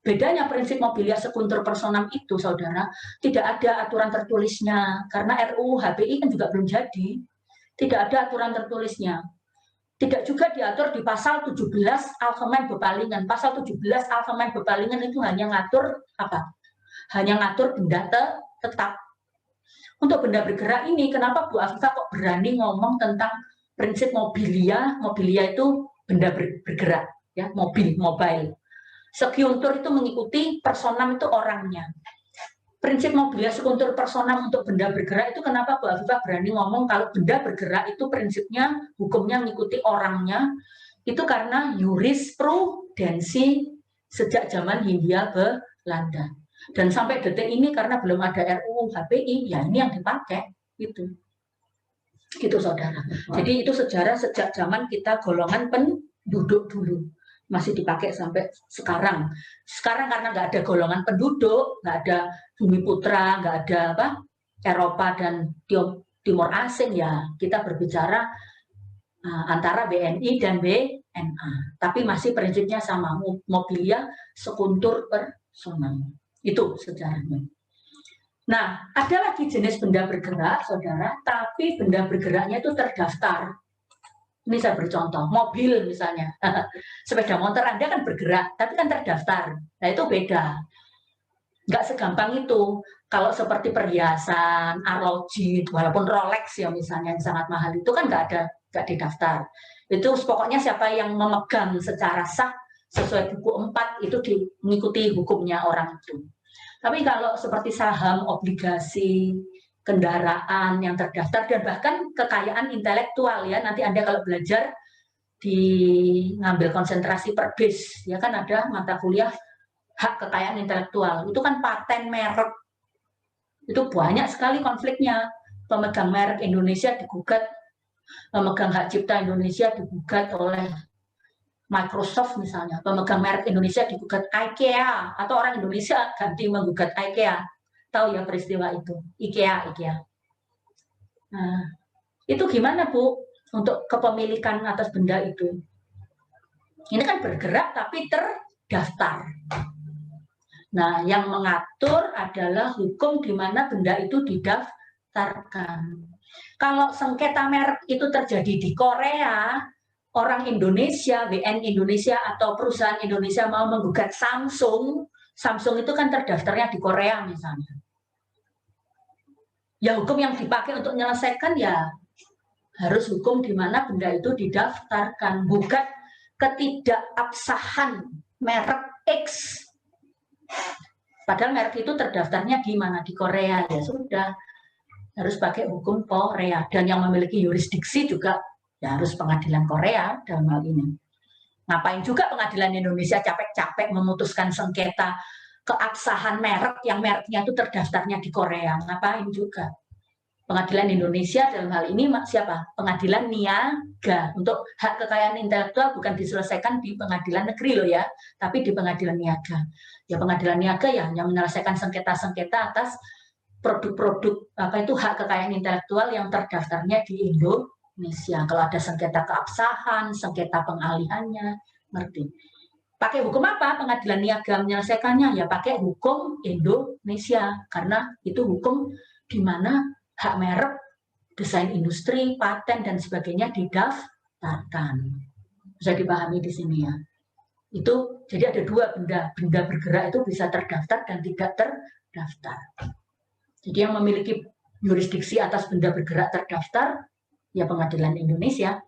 Bedanya prinsip mobilia sekuntur personam itu, saudara, tidak ada aturan tertulisnya. Karena RUU HPI kan juga belum jadi. Tidak ada aturan tertulisnya. Tidak juga diatur di pasal 17 Alkemen Bepalingan. Pasal 17 Alkemen Bepalingan itu hanya ngatur apa? Hanya ngatur benda tetap. Untuk benda bergerak ini, kenapa Bu Afifah kok berani ngomong tentang prinsip mobilia? Mobilia itu benda bergerak, ya, mobile. Sekuntur itu mengikuti personam itu orangnya. Prinsip mobilia sekuntur personam untuk benda bergerak itu kenapa Bu Afifah berani ngomong kalau benda bergerak itu prinsipnya hukumnya mengikuti orangnya, itu karena jurisprudensi sejak zaman Hindia Belanda. Dan sampai detik ini karena belum ada RUU HPI, ya ini yang dipakai gitu. Gitu, saudara. Jadi itu sejarah sejak zaman kita golongan penduduk dulu. masih dipakai sampai sekarang. Sekarang karena nggak ada golongan penduduk, nggak ada Bumi Putra, nggak ada apa Eropa dan Timur Asing, ya kita berbicara antara BNI dan BNA. Tapi masih prinsipnya sama, mobilia sekuntur personal. Itu sejarahnya. Nah, ada lagi jenis benda bergerak, saudara, tapi benda bergeraknya itu terdaftar. Ini saya bercontoh, mobil misalnya, sepeda motor Anda kan bergerak, tapi kan terdaftar. Nah itu beda. Nggak segampang itu. Kalau seperti perhiasan, arloji, walaupun Rolex ya misalnya yang sangat mahal itu kan nggak didaftar. Itu pokoknya siapa yang memegang secara sah sesuai buku 4 itu mengikuti hukumnya orang itu. Tapi kalau seperti saham, obligasi, kendaraan yang terdaftar, dan bahkan kekayaan intelektual ya, nanti Anda kalau belajar di ngambil konsentrasi perbis ya kan ada mata kuliah hak kekayaan intelektual, itu kan paten merek, itu banyak sekali konfliknya. Pemegang merek Indonesia digugat, pemegang hak cipta Indonesia digugat oleh Microsoft misalnya, pemegang merek Indonesia digugat IKEA, atau orang Indonesia ganti menggugat IKEA. Tahu ya peristiwa itu, IKEA. Nah, itu gimana Bu untuk kepemilikan atas benda itu? Ini kan bergerak tapi terdaftar. Nah, yang mengatur adalah hukum di mana benda itu didaftarkan. Kalau sengketa merek itu terjadi di Korea, orang Indonesia, BNI Indonesia atau perusahaan Indonesia mau menggugat Samsung, Samsung itu kan terdaftarnya di Korea misalnya. Ya hukum yang dipakai untuk menyelesaikan ya harus hukum di mana benda itu didaftarkan, bukan ketidakabsahan merek X. Padahal merek itu terdaftarnya di mana? Di Korea, ya sudah harus pakai hukum Korea, dan yang memiliki yurisdiksi juga ya harus pengadilan Korea dalam hal ini. Ngapain juga pengadilan Indonesia capek-capek memutuskan sengketa keabsahan merek yang mereknya itu terdaftarnya di Korea? Ngapain juga? Pengadilan Indonesia dalam hal ini siapa? Pengadilan niaga. Untuk hak kekayaan intelektual bukan diselesaikan di pengadilan negeri loh ya, tapi di pengadilan niaga. Ya pengadilan niaga ya hanya menyelesaikan sengketa-sengketa atas produk-produk apa itu hak kekayaan intelektual yang terdaftarnya di Indonesia. Kalau ada sengketa keabsahan, sengketa pengalihannya, ngerti. Pakai hukum apa pengadilan niaga menyelesaikannya? Ya pakai hukum Indonesia, karena itu hukum di mana hak merek, desain industri, paten dan sebagainya didaftarkan. Bisa dipahami di sini ya. Itu jadi ada dua benda bergerak itu bisa terdaftar dan tidak terdaftar. Jadi yang memiliki yurisdiksi atas benda bergerak terdaftar ya pengadilan Indonesia.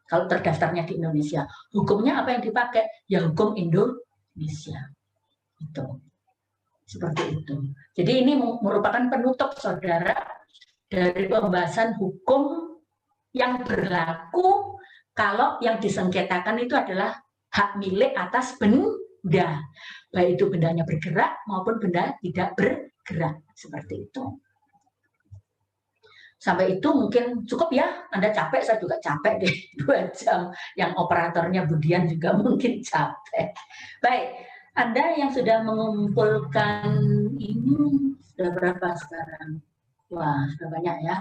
Kalau terdaftarnya di Indonesia, hukumnya apa yang dipakai? Ya hukum Indonesia. Itu. Seperti itu. Jadi ini merupakan penutup saudara dari pembahasan hukum yang berlaku kalau yang disengketakan itu adalah hak milik atas benda. Baik itu bendanya bergerak maupun benda tidak bergerak. Seperti itu. Sampai itu mungkin cukup ya, Anda capek, saya juga capek deh, 2 jam. Yang operatornya Budian juga mungkin capek. Baik, Anda yang sudah mengumpulkan ini, sudah berapa sekarang? Wah, sudah banyak ya.